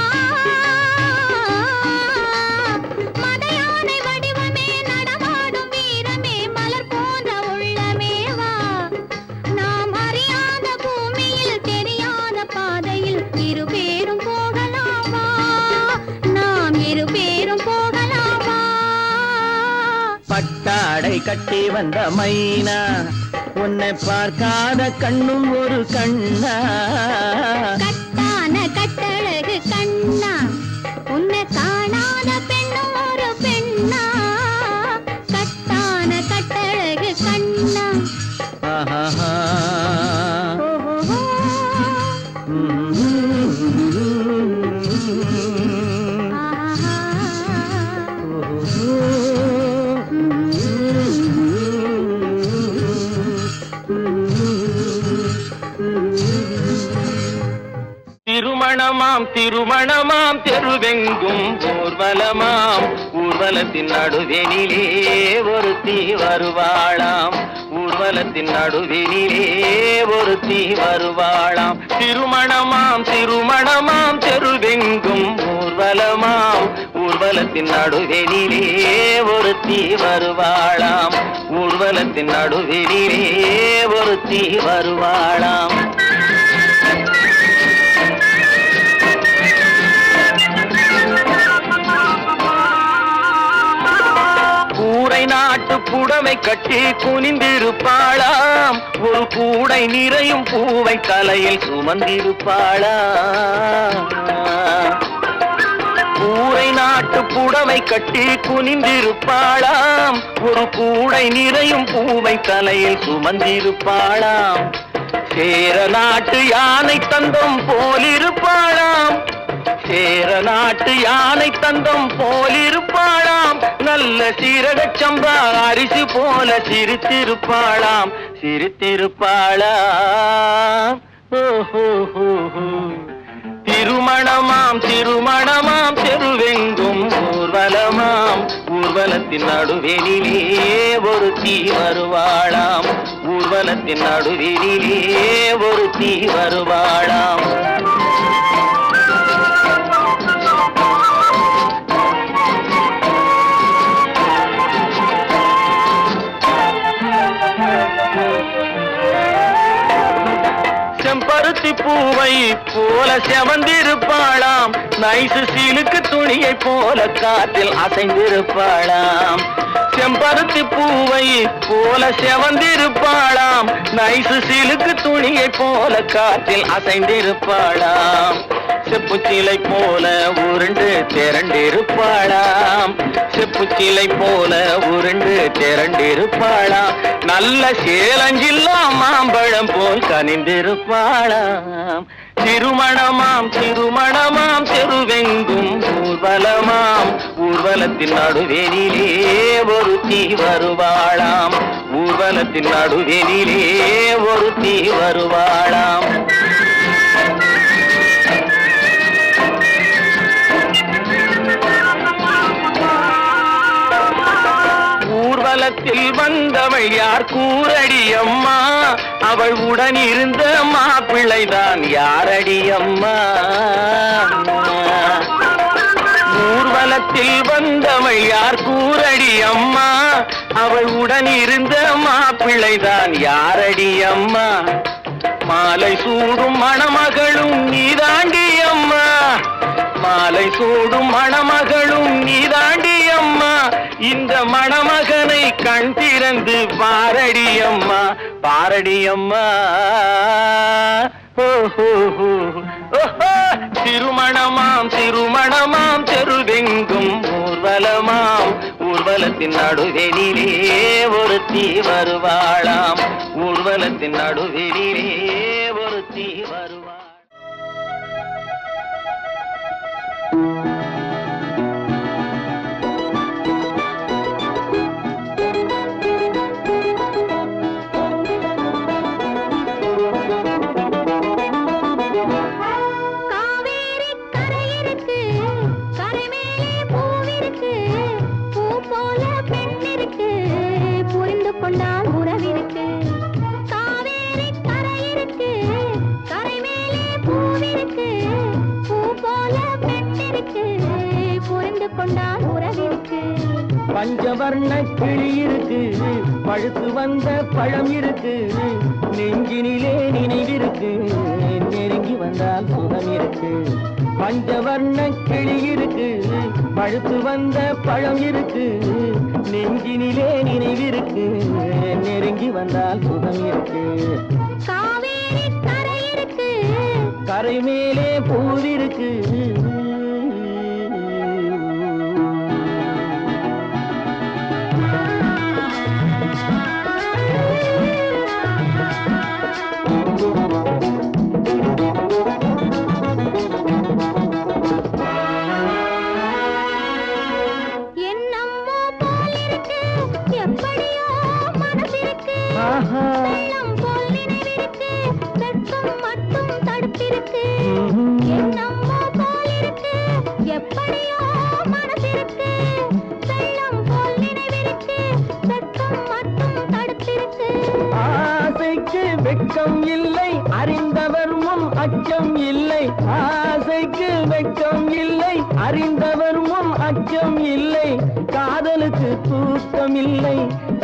மலையானை வடிவமே நடமாடும் வீரமே மலர் போன்ற உள்ளமே வா. நாம் அறியாத பூமியில் தெரியாத பாதையில் இரு பேரும் போகலாமா, நாம் இரு பேரும் போகலாமா. பட்டாடை கட்டி வந்த மைனா, உன்னை பார்க்காத கண்ணும் ஒரு கண்ணா. கட்டான கட்டழகு கண்ணா, உன்னை காணாத பெண்ணும் ஒரு பெண்ணா. கட்டான கட்டழகு கண்ணா. ஆஹா. ஓஹோ. ஆஹா. திருமணமாம் திருமணமாம் தெருவெங்கும் ஊர்வலமாம், ஊர்வலத்தின் நடுவெனிலே ஒருத்தி வருவாளாம், ஊர்வலத்தின் நடுவெனிலே ஒருத்தி வருவாளாம். திருமணமாம் திருமணமாம் தெருவெங்கும் ஊர்வலமாம், ஊர்வலத்தின் நடுவெனிலே ஒருத்தி வருவாளாம், ஊர்வலத்தின் நடுவெனிலே ஒருத்தி வருவாளாம். கூரை நாட்டு புடமை கட்டி குனிந்திருப்பாளாம், ஒரு கூடை நிறையும் பூவை தலையில் சுமந்திருப்பாளாம். கூரை நாட்டு புடவை கட்டி குனிந்திருப்பாளாம், ஒரு கூடை நிறையும் பூவை தலையில் சுமந்திருப்பாளாம். சேர நாட்டு யானை தந்தம் போலிருப்பாளாம், சேர நாட்டு யானை தந்தம் போலிருப்பாளாம். நல்ல சீரகச் சம்பா அரிசி போல சிரித்திருப்பாளாம், சிரித்திருப்பாளாம். திருமணமாம் திருமணமாம் தெருவெங்கும் ஊர்வலமாம், ஊர்வலத்தின் நடுவெளிலே ஒரு தீ வருவாளாம், ஊர்வலத்தின் நடுவெளிலே ஒரு தீ வருவாளாம். செம்பருத்தி பூவை போல செவந்திருப்பாளாம், நைசு சீலுக்கு துணியை போல காற்றில் அசைந்திருப்பாளாம். செம்பருத்தி பூவை போல செவந்திருப்பாளாம், நைசு சீலுக்கு துணியை போல காற்றில் அசைந்திருப்பாளாம். செப்புச்சிலை போல உருண்டு திரண்டிருப்பாளாம், செப்புச்சிலை போல உருண்டு திரண்டிருப்பாளாம். நல்ல சேலஞ்சில்லா மாம்பழம் போல் கனிந்திருப்பாளாம். திருமணமாம் திருமணமாம் தெருவெங்கும் ஊர்வலமாம், ஊர்வலத்தின் நடுவெளிலே ஒரு தீ வருவாளாம், ஊர்வலத்தின் நடுவெளிலே ஒரு தீ வருவாளாம். ஊர்வலத்தில் வந்தவள் யார் கூரடி அம்மா, அவள் உடன் இருந்த மாப்பிள்ளைதான் யாரடி அம்மா. ஊர்வலத்தில் வந்தவள் யார் கூரடி அம்மா, அவள் உடன் இருந்த மாப்பிள்ளைதான் யாரடி அம்மா. மாலை சூடும் மணமகளும் நீதாண்டி அம்மா, மாலை சூடும் மணமகளும் நீதாண்டி அம்மா. இந்த மணமகனை கண் திறந்து பாரடி அம்மா, பாரடி அம்மா. திருமணமாம் திருமணமாம் தெருவெங்கும் ஊர்வலமாம், ஊர்வலத்தின் நடுவெளிலே ஒரு தீ வருவாளாம், ஊர்வலத்தின் நடுவெளிலே ஒரு தீ வருவாள். பஞ்சவர்ண கிளி இருக்கு, பழுத்து வந்த பழம் இருக்கு, நெஞ்சினிலே நினைவிருக்கு, நெருங்கி வந்தால் சுகம் இருக்கு. பஞ்சவர்ண கிளி இருக்கு, பழுத்து வந்த பழம் இருக்கு, நெஞ்சினிலே நினைவிருக்கு, நெருங்கி வந்தால் சுகம் இருக்கு. காவேரி கரை இருக்கு, கரை மேலே பூவிருக்கு, வெட்கம் இல்லை அறிந்தவர் முன் அச்சம் இல்லை, ஆசைக்கு வெட்கம் இல்லை அறிந்தவர் முன் அச்சம் இல்லை. காதலுக்கு தூக்கம் இல்லை,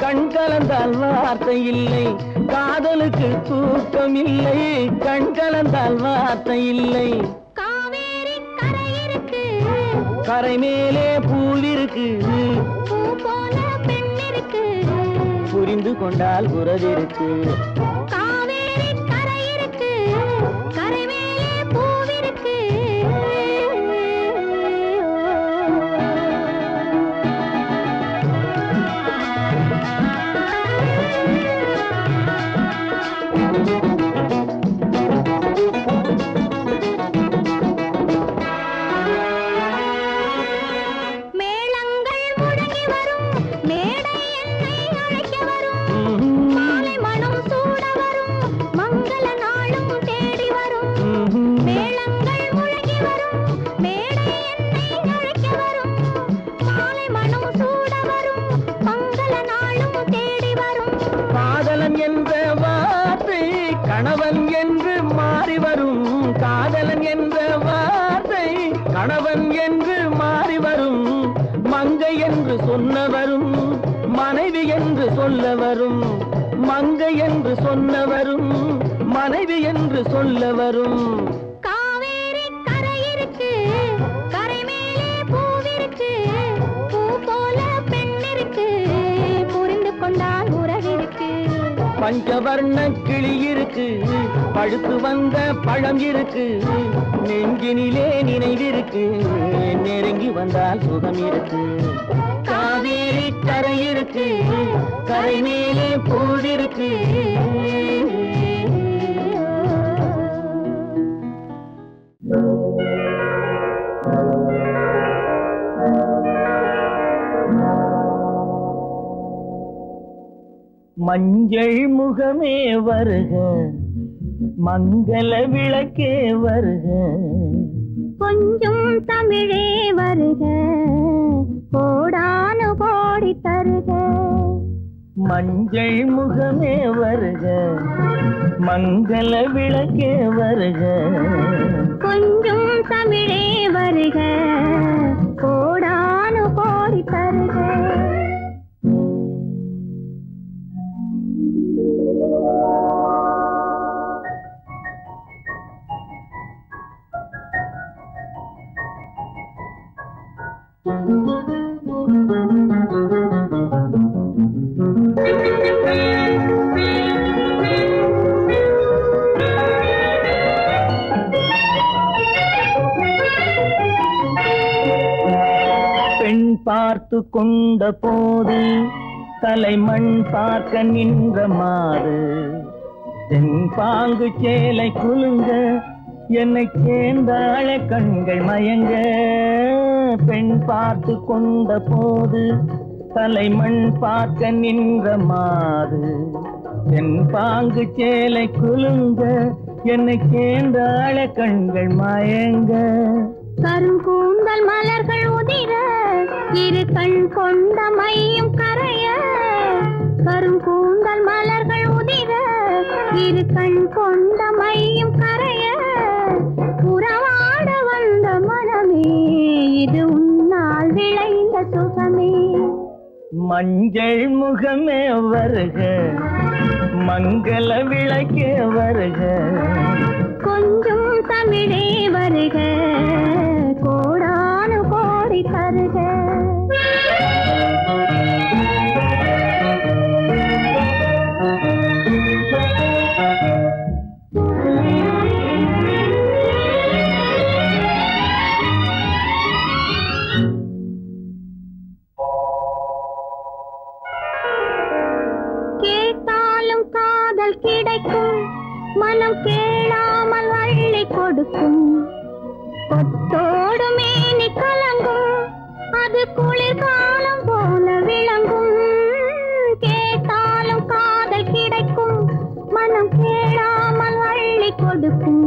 கண் கலந்தால் வார்த்தை இல்லை, காதலுக்கு தூக்கம் இல்லை, கண் கலந்தால் வார்த்தை இல்லை. காவேரி கரை இருக்கு, கரை மேலே பூவிருக்கு, பூ போல பெண் இருக்கு, புரிந்து கொண்டால் உறவிருக்கு. காவேரி கரை இருக்கு, கரை மேலே பூவிருக்கு. காதலன் என்ற வார்த்தை கணவன் என்று மாறி வரும். காதலன் என்ற வார்த்தை கணவன் என்று மாறி வரும். மங்கை என்று சொன்னவரும் மனைவி என்று சொல்ல வரும். மங்கை என்று சொன்னவரும் மனைவி என்று சொல்ல வரும். காவேரி கரை இருக்கு, கரை மேலே பூவிருக்கு, பூ போல பெண் இருக்கு, புரிந்து கொண்டால் உறவிருக்கு. பஞ்சவர்ண கிளி இருக்கு, பழுத்து வந்த பழம் இருக்கு, நெஞ்சினிலே நினைவிருக்கு, நெருங்கி வந்தால் சுகம் இருக்கு. காவேரி கரை இருக்கு, கரை மேலே பூவிருக்கு. மஞ்சள் முகமே வருக, மங்கள விளக்கே வருக, கொஞ்சம் தமிழே வருக, கோடானு கோடி தருக. மஞ்சள் முகமே வருக, மங்கள விளக்கே வருக, கொஞ்சம் தமிழே வருக, கோடானு கோடி தருக. பெண் பார்த்து கொண்ட போது தலைமண் பார்க்க நின்ற மாறு, தென்பாங்கு சேலை குலுங்க என்னை சேர்ந்தாழ கண்கள் மயங்க. பெண் பார்த்து கொண்ட போது தலைமண் பார்க்க நின்ற மாறு, தென்பாங்கு சேலை குலுங்க என்னை சேர்ந்தாழ கண்கள் மயங்க. கருங்கூந்தல் மலர்கள் உதிர, இரு கண் கொண்ட மையும் கரைய. கருங்கூந்தல் மலர்கள் உதிர, இரு கண் கொண்ட மையும் கரைய. உறவாட வந்த மனமே, இது உன்னால் விளைந்த சுகமே. மஞ்சள் முகமே வருக, மங்கள விளக்கே வருக, கொஞ்சம் தமிழே வருக, கோடானு கோடி தருக. கேட்டாலும் காதல் கிடைக்கும், மனம் கேளாமல் அள்ளி கொடுக்கும். கொத்தோடு மேனி கலங்கும், அது குளிர்காலம் போல விளங்கும். கேட்டாலும் காதல் கிடைக்கும், மனம் கேளாமல் அள்ளி கொடுக்கும்.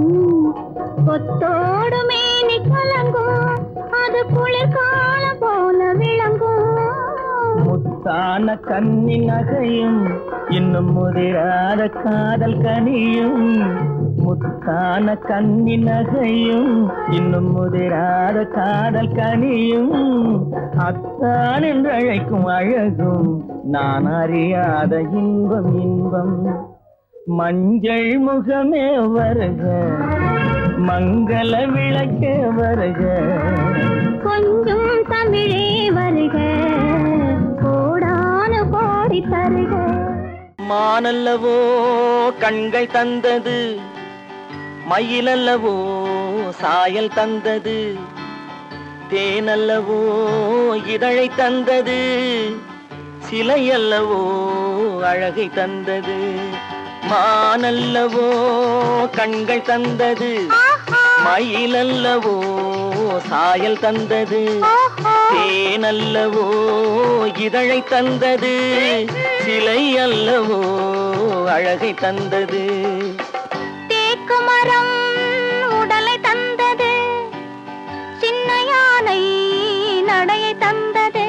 கொத்தோடு மேனி கலங்கும், அது குளிர்காலம் போல விளங்கும். முத்தான கன்னி நகையும் இன்னும் முதிராத காதல் கனியும். முத்தான கன்னி நகையும் இன்னும் முதிராத காதல் கனியும். அத்தான் என்று அழைக்கும் அழகும் நான் அறியாத இன்பம் இன்பம். மஞ்சள் முகமே வருக, மங்கள விளக்கே வருக, கொஞ்சம் தமிழே வருக, கோடானு கோடி தருக. மானல்லவோ கண்கள் தந்தது, மயிலல்லவோ சாயல் தந்தது, தேனல்லவோ இதழை தந்தது, சிலையல்லவோ அழகை தந்தது. மானல்லவோ கண்கள் தந்தது, மயிலல்லவோ சாயல் தந்தது, தேனல்லவோ இதழை தந்தது, சிலை அல்லவோ அழகை தந்தது. தேக்கு மரம் உடலை தந்தது, சின்ன யானை நடையை தந்தது.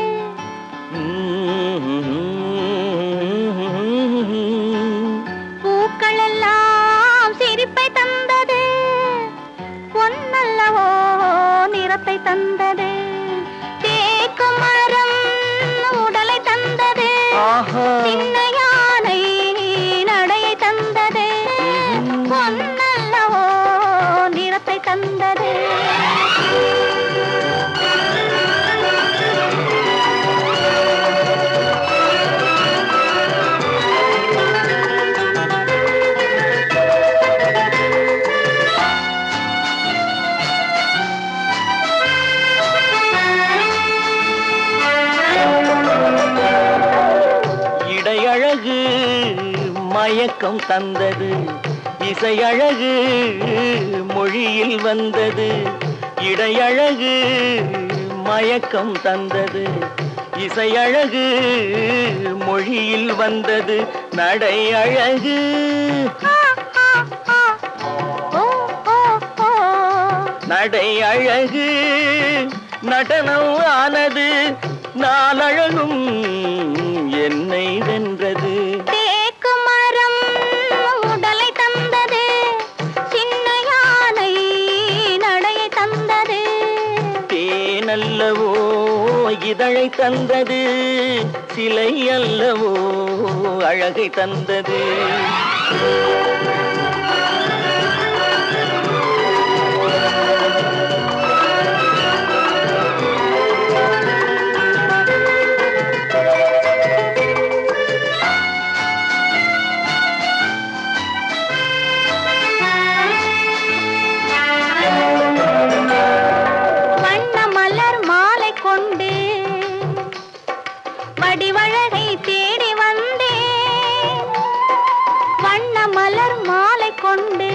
மயக்கம் தந்தது இசையழகு மொழியில் வந்தது இடையழகு மயக்கம் தந்தது இசையழகு மொழியில் வந்தது நடை அழகு நடை அழகு நடனம் ஆனது நாளழகும் என்னை வென்றது தேக்கு மரம் உடலை தந்தது சின்ன யானை நடையை தந்தது தேனல்லவோ இதழை தந்தது சிலை அல்லவோ அழகை தந்தது வடிவழகை தேடி வந்தேன் வண்ண மலர் மாலை கொண்டு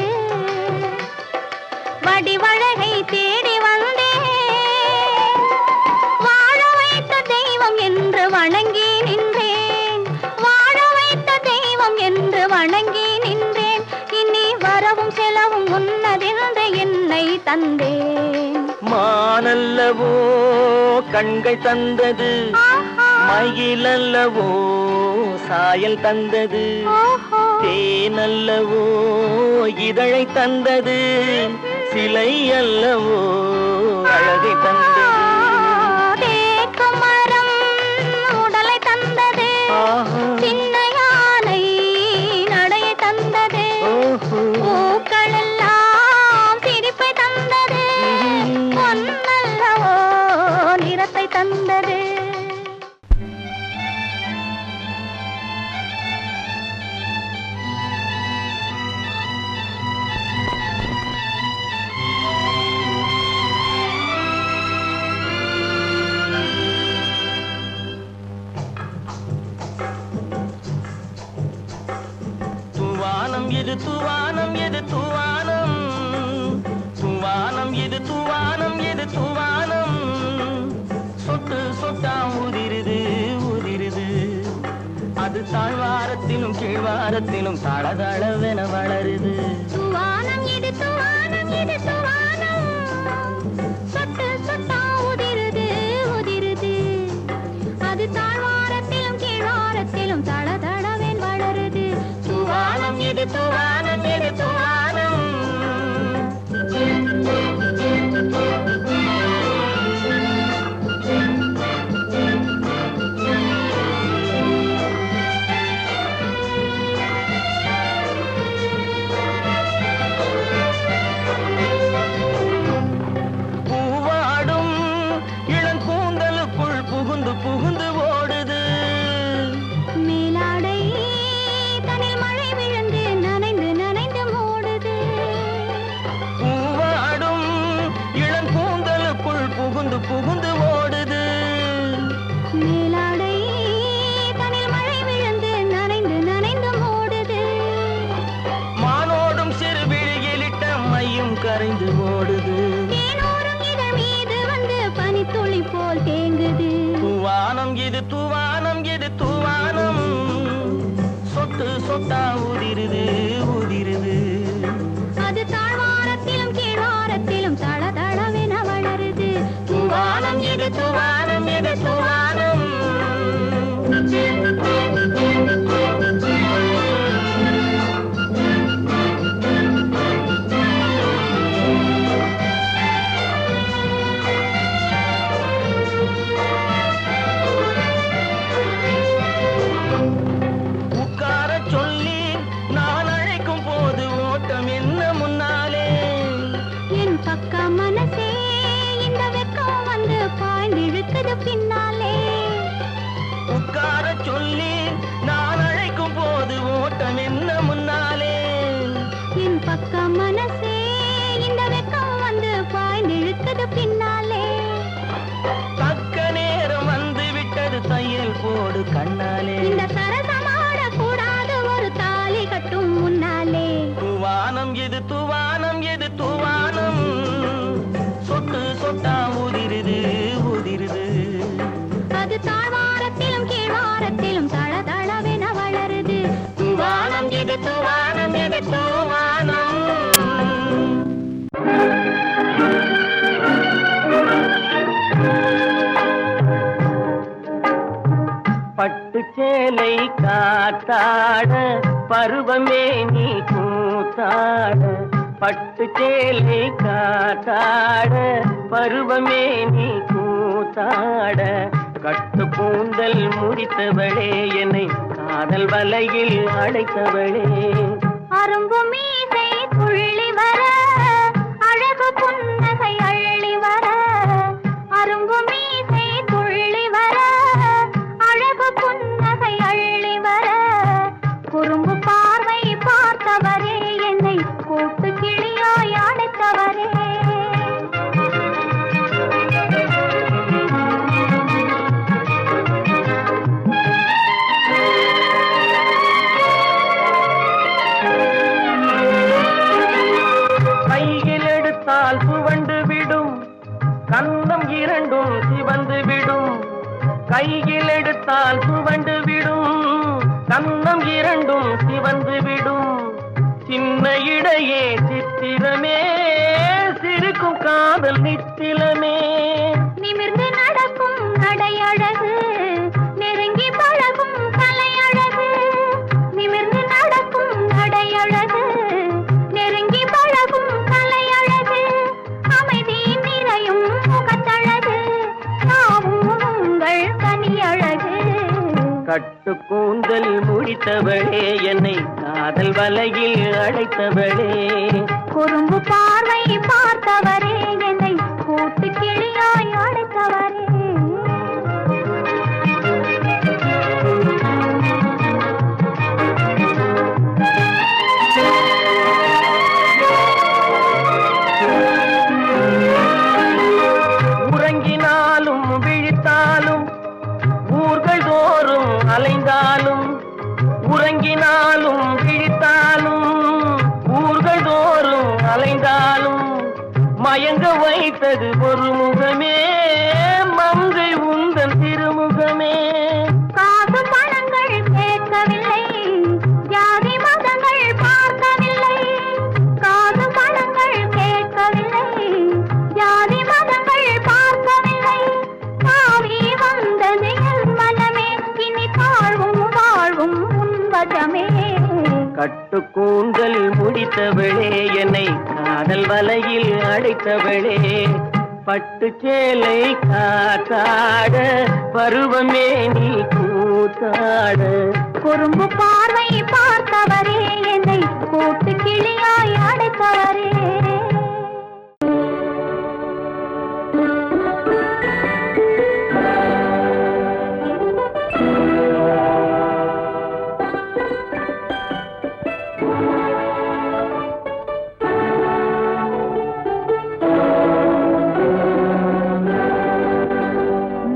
வடிவழகை தேடி வந்தேன் வாழ வைத்த தெய்வம் என்று வணங்கி நின்றேன் வாழ வைத்த தெய்வம் என்று வணங்கி நின்றேன் இனி வரவும் செலவும் உன்னதென்று என்னை தந்தேன் மானல்லவோ கண்கள் தந்தது மயிலல்லவோ சாயல் தந்தது தேனல்லவோ இதழை தந்தது சிலை அல்லவோ அழகை தந்தது தேக்கு மரம் உடலை தந்தது சின்ன யானை நடையை தந்தது பூக்கள் எல்லாம் சிரிப்பை தந்தது பொன்னல்லவோ நிறத்தை தந்தது தூவானம் இது தூவானம் இது தூவானம் தூவானம் இது தூவானம் இது தூவானம் சொட்டு சொட்டா உதிருது உதிருது அது தாழ்வாரத்திலும் கீழ்வாரத்திலும் தளதளவென வளருது தூவானம் இது தூவானம் இது தூவானம் சொட்டு சொட்டா உதிருது உதிருது அது தாழ்வாரத்திலும் கீழ்வாரத்திலும் தளதளவென வளருது தூவானம் இது தூவானம் இது தூவானம் பூவாடும் இளங்கூந்தலுக்குள் புகுந்து புகுந்து ஓடுது மேலாடை தனில் மழை விழுந்து நனைந்து நனைந்து மூடுது பூவாடும் இளங்கூந்தலுக்குள் புகுந்து புகுந்து ஓடுது மேலாடை தனில் மழை விழுந்து நனைந்து நனைந்து மூடுது மானோடும் சிறு விழியிலிட்ட மையும் கரைந்து ஓடுது தேனோரும் இதழ் மீது வந்து பனித்துளி போல் தேங்குது தூவானம் இது தூவானம் இது தூவானம் சொட்டு சொட்டா உதிருது உதிருது அது தாழ்வாரத்திலும் கீழ்வாரத்திலும் தளதளவென வளருது தூவானம் இது தூவானம் இது தூவானம் உட்கார சொல்லி நான் அழைக்கும் போது ஓட்டம் என்ன முன்னாலே என் பக்க மனசே இந்த வெக்கம் வந்து பாய்ந்திழுக்குது பின்னாலே உட்கார சொல்லி நான் அழைக்கும் போது ஓட்டம் என்ன முன்னாலே என் பக்க மனசே இந்த வெக்கம் வந்து பாய்ந்திழுக்குது பின்னாலே தக்க நேரம் வந்து விட்டது தையல் போடு கண்ணாலே இந்த சரசமாட கூடாது ஒரு தாலி காத்தாட பருவமே நீ கூத்தாட பட்டு சேலை காத்தாட பருவமே நீ கூத்தாட கட்டு கூந்தல் முடித்தவளே என்னை காதல் வலையில் அடைத்தவளே அரும்பு மீசை துள்ளி வர அழகு புன்னகை அள்ளி வர அரும்பு மீசை துள்ளி வர அழகு புன்னகை அள்ளி வர குறும்பு பார்வை பார்த்தவரே என்னை கூட்டு கிளியாய் அடைத்தவரே சுவண்டு விடும் கந்தம் இரண்டும் சிவந்து விடும் கையில் எடுத்தால் சுவண்டு விடும் கந்தம் இரண்டும் சிவந்து விடும் சின்ன இடையே சித்திரமே சிரிக்கும் காதல் நித்திலமே நிமிர்ந்து நடக்கும் நடையழகு நெருங்கி பழகும் கலையழகு நிமிர்ந்து நடக்கும் நடையழகு நெருங்கி பழகும் கலையழகு அமைதி நிறையும் முகத்தழகு நாவும் உங்கள் கனியழகு கட்டு கூந்தல் முடித்தவளே என்னை காதல் வலையில் அழைத்தவளே குறும்பு பார்வை பார்த்தவரே என்னை கூட்டு கிளியாய் அடைத்தவரே உறங்கினாலும் விழித்தாலும் ஊர்கள் தோறும் அலைந்தாலும் உறங்கினாலும் விழித்தாலும் ஊர்கள் தோறும் அலைந்தாலும் மயங்க வைத்தது ஒரு முகமே மங்கை உந்தன் திருமுகமே காசு பணங்கள் கேட்கவில்லை ஜாதி மதங்கள் பார்க்கவில்லை காசு பணங்கள் கேட்கவில்லை ஜாதி மதங்கள் பார்க்கவில்லை தாவி வந்தது என் மனமே இனி தாழ்வும் வாழ்வும் உன்வசமே கட்டு கூந்தல் முடித்தவளே என்னை காதல் வலையில் அடைத்தவளே பட்டு சேலை காத்தாட பருவமே நீ கூத்தாட குறும்பு பார்வை பார்த்தவரே என்னை கூட்டு கிளியாய் அடைத்தவரே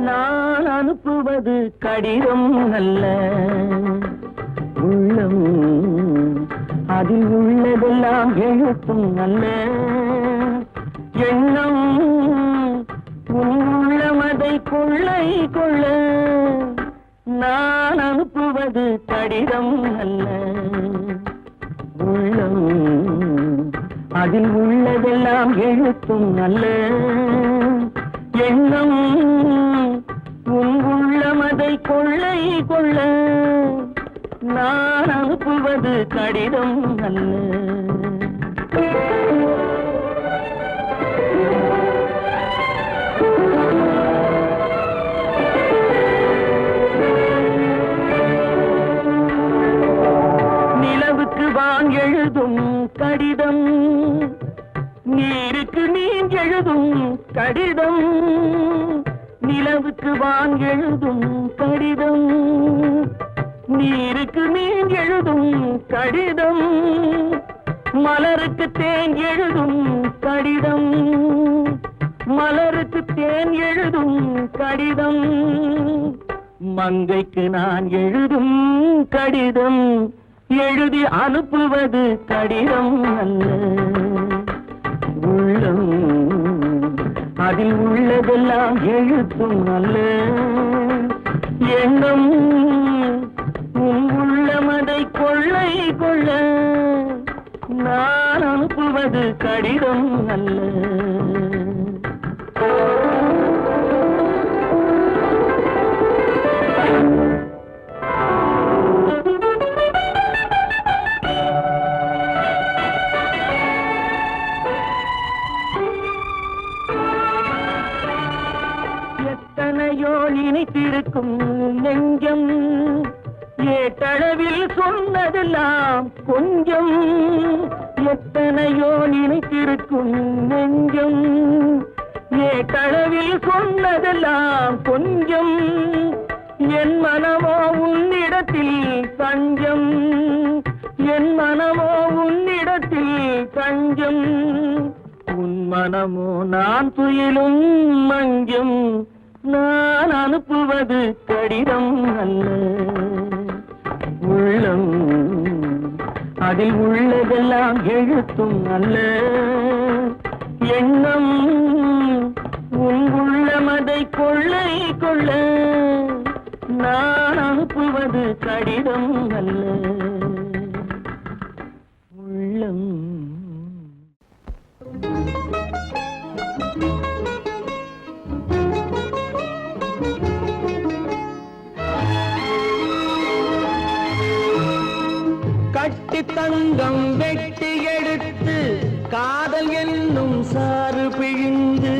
நான் அனுப்புவது கடிதம் அல்ல உள்ளம் அதில் உள்ளதெல்லாம் எழுத்தும் அல்ல எண்ணம் உன் உள்ளமதை கொள்ளை கொள்ள நான் அனுப்புவது கடிதம் அல்ல உள்ளம் அதில் உள்ளதெல்லாம் எழுத்தும் அல்ல எண்ணம் உன் உள்ளமதை கொள்ளை கொள்ள நான் அனுப்புவது கடிதம் அல்ல நிலவுக்கு வான் எழுதும் கடிதம் நீருக்கு நீர் எழுதும் கடிதம் நிலவுக்கு வான் எழுதும் கடிதம் நீருக்கு நீர் எழுதும் கடிதம் மலருக்கு தேன் எழுதும் கடிதம் மலருக்கு தேன் எழுதும் கடிதம் மங்கைக்கு நான் எழுதும் கடிதம் எழுதி அனுப்புவது கடிதம் அல்ல உள்ளம் அதில் உள்ளதெல்லாம் எழுத்தும் அல்ல எண்ணம் உன் உள்ளமதை கொள்ளை கொள்ள நான் அனுப்புவது கடிதம் அல்ல நினைத்திருக்கும் நெஞ்சம் ஏட்டளவில் சொன்னதெல்லாம் கொஞ்சம் எத்தனையோ நினைத்திருக்கும் நெஞ்சம் ஏட்டளவில் சொன்னதெல்லாம் கொஞ்சம் என் மனமோ உன்னிடத்தில் தஞ்சம் என் மனமோ உன்னிடத்தில் தஞ்சம் உன் மனமோ நான் துயிலும் மஞ்சம் நான் அனுப்புவது கடிதம் அல்ல உள்ளம் அதில் உள்ளதெல்லாம் எழுத்தும் அல்ல எண்ணம் உன் உள்ளமதை கொள்ளை கொள்ள நான் அனுப்புவது கடிதம் அல்ல உள்ளம் கட்டி தங்கம் வெட்டி எடுத்து காதல் என்னும் சாறு பிழிந்து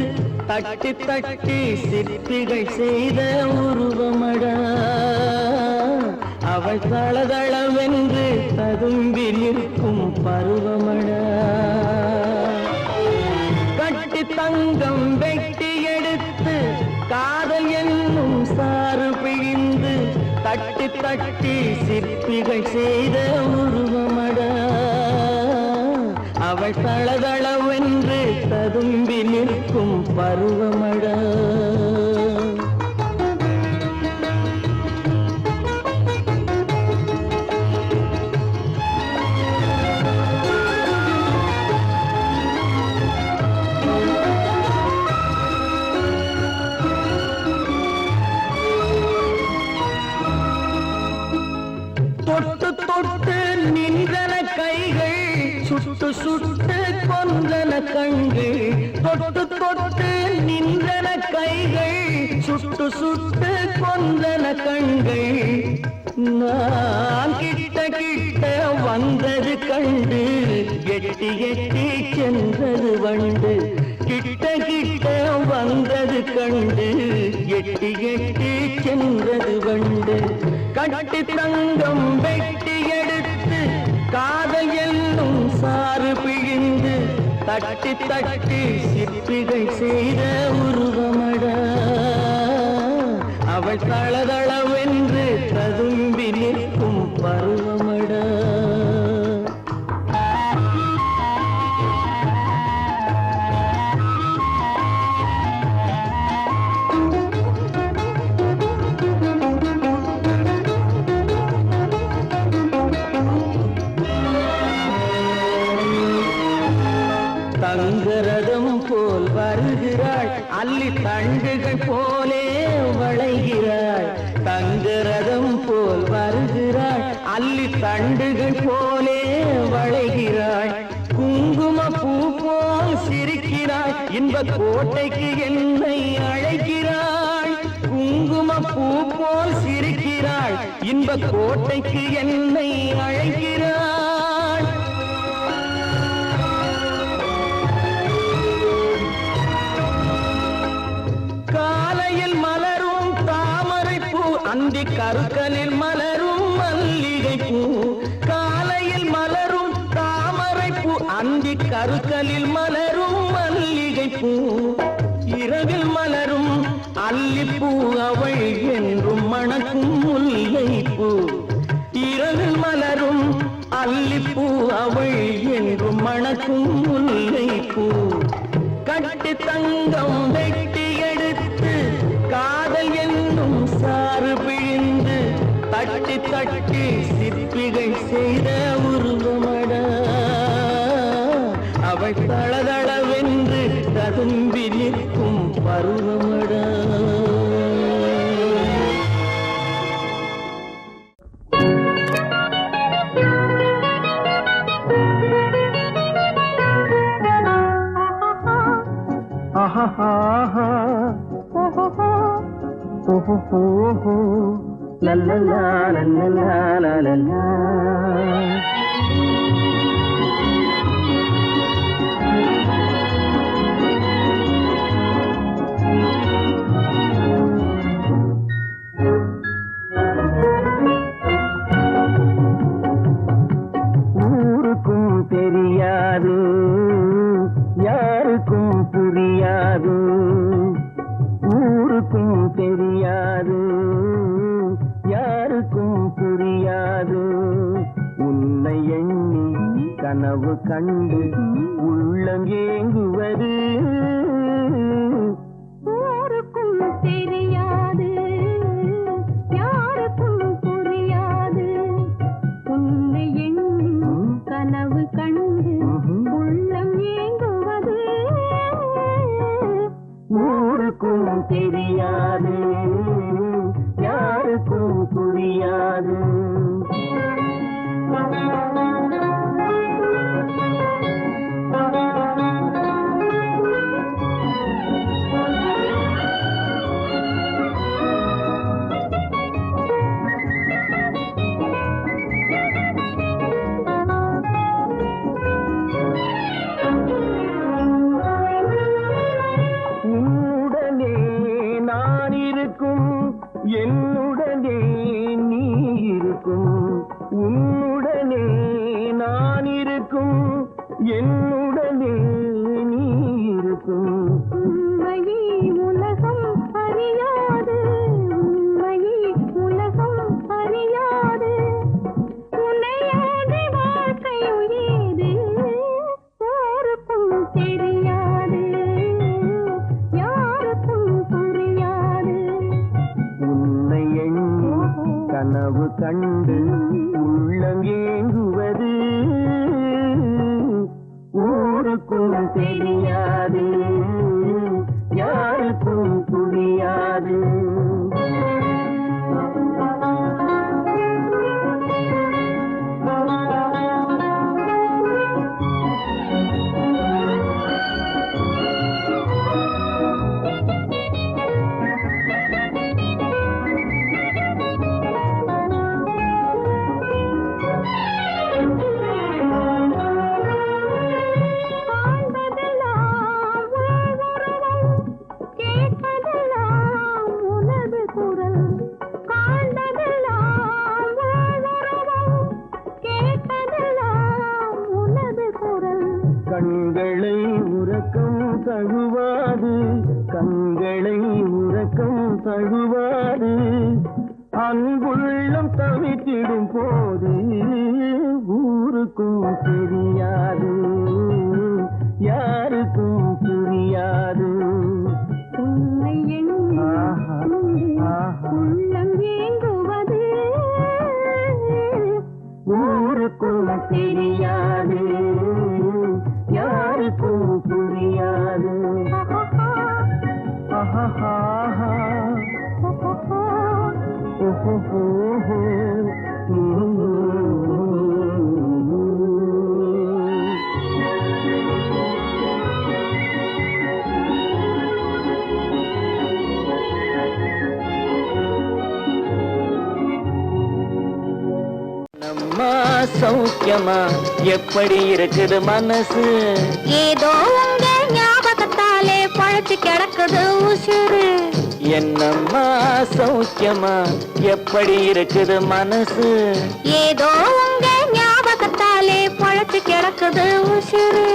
தட்டி தட்டி சிற்பிகள் செய்த உருவமடா அவள் தளதளவென்று ததும்பி நிற்கும் பருவமடா கட்டி தங்கம் வெட்டி எடுத்து காதல் என்னும் சாறு பிழிந்து தட்டி தட்டி சிற்பிகள் செய்த உருவமடா அவள் தளதளவென்று ததும்பி நிற்கும் பருவமடா தொட்டு தொட்டு நின்றன கைகள் சுட்டு சுட்டு கொன்றன கண்கள் தொட்டு தொட்டு நின்றன கைகள் சுட்டு சுட்டு கொன்றன கண்கள் நான் கிட்ட கிட்ட வந்தது கண்டு எட்டி எட்டி சென்றது வண்டு கிட்ட கிட்ட வந்தது கண்டு எட்டி எட்டி சென்றது வண்டு கட்டி தங்கம் வெட்டி எடுத்து காதல் என்னும் சாறு பிழிந்து தட்டி தட்டி சிற்பிகள் செய்த உருவமடா அவள் தளதளவென்று ததும்பி நிற்கும் பருவமடா தங்கரதம் போல் வருகிறாள் அல்லி தண்டுகள் போலே வளைகிறாள் தங்கரதம் போல் வருகிறாள் அல்லி தண்டுகள் போலே வளைகிறாள் குங்கும பூ போல் சிரிக்கிறாள் இன்ப கோட்டைக்கு என்னை அழைக்கிறாள் குங்கும பூ போல் சிரிக்கிறாள் இன்ப கோட்டைக்கு என்னை அழைக்கிறாள் காலையில் மலரும் தாமரை பூ அந்தி கருக்கலில் மலரும் மல்லிகை பூ காலையில் மலரும் தாமரை பூ அந்தி கருக்கலில் மலரும் மல்லிகை பூ இரவில் மலரும் அல்லிப்பூ அவள் என்றும் மணக்கும் முல்லை பூ இரவில் மலரும் அல்லிப்பூ அவள் என்றும் மணக்கும் முல்லை பூ கட்டி தங்கம் வெட்டி எடுத்து காதல் என்னும் சாறு பிழிந்து தட்டி தட்டி சிற்பிகள் செய்த உருவமடா அவள் தளதளவென்று ததும்பி நிற்கும் பருவமடா la la la la la la la la கனவு கண்டு உள்ளம் ஏங்குவது யாருக்கும் தெரியாது யாருக்கும் புரியாது உன்னை எண்ணி கனவு கண்டு உள்ளம் ஏங்குவது ஊருக்கும் தெரியாது யாருக்கும் புரியாது உன்னுடனே நான் இருக்கும் என்னுடனே நீ இருக்கும் உன்னுடனே நான் இருக்கும் என்னுடனே நீ இருக்கும் உண்மையே உலகம் அறியாது உண்மையே உலகம் அறியாது உன்னையாதி வாழ்க்கை ஏது யாருக்கும் தெரியாது யாருக்கும் புரியாது உன்னை எண்ணி கனவு கண்டு உள்ளம் ஏங்குவது ஊருக்கும் தெரியாது யாருக்கும் புரியாது காண்பதெல்லாம் உள்வுருவம், கேட்பதெல்லாம் உனது குரல். காண்பதெல்லாம் உள்வுருவம், கேட்பதெல்லாம் உனது குரல். கண்களை உறக்கம் தழுவாது கண்களை உறக்கம் தழுவாது அன்புள்ளம் தவித்திடும் போது ஊருக்கும் தெரியாது யாருக்கும் புரியாது உன்னை எண்ணி ஆஹா, ஆஹா. உள்ளம் ஏங்குவது ஊருக்கும் தெரியாது யாருக்கும் புரியாது ஆஹா, ஓஹோ. நம்மா சௌக்கியமா எப்படி இருக்குது மனசு ஏதோ உங்க ஞாபகத்தாலே பழச்சு கிடக்குது உசுறு. என்னம்மா சௌக்கியமா எப்படி இருக்குது மனசு ஏதோ உங்க ஞாபகத்தாலே பழச்சு கிடக்குது உசுறு.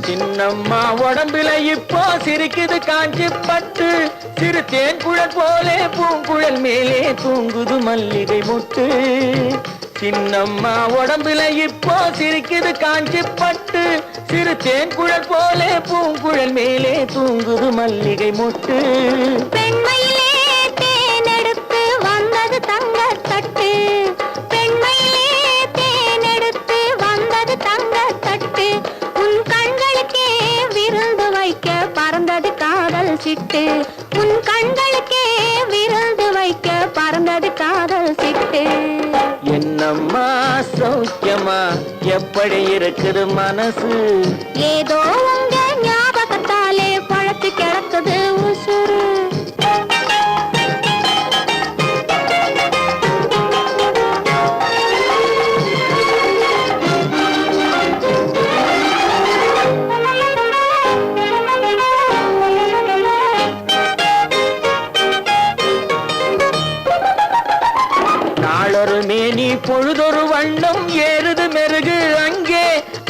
சின்னம்மா உடம்புல இப்போ சிரிக்குது காஞ்சி பட்டு சிறு தேன்குழல் போலே பூங்குழல் மேலே தூங்குது மல்லிகை மொட்டு சின்னம்மா உடம்புல இப்போ சிரிக்குது காஞ்சி பட்டு சிறு தேன்குழல் போலே பூங்குழல் மேலே தூங்குது மல்லிகை மொட்டு பெண்மையிலே தேனெடுத்து வந்தது தங்கத்தட்டு. பெண்மையிலே தேனெடுத்து வந்தது தங்கத்தட்டு. உன் கண்களுக்கே விருந்து வைக்க பறந்தது காதல் சிட்டு. உன் கண்களுக்கே விருந்து வைக்க பறந்தது காதல் சிட்டு. என்னம்மா சௌக்கியமா எப்படி இருக்குது மனசு ஏதோ உங்க ஞாபகத்தாலே பழச்சு கிடக்குது உசுறு. நாளோ நாளொரு மேனி பொழுதொரு வண்ணம் ஏறுது மெருகு அங்கே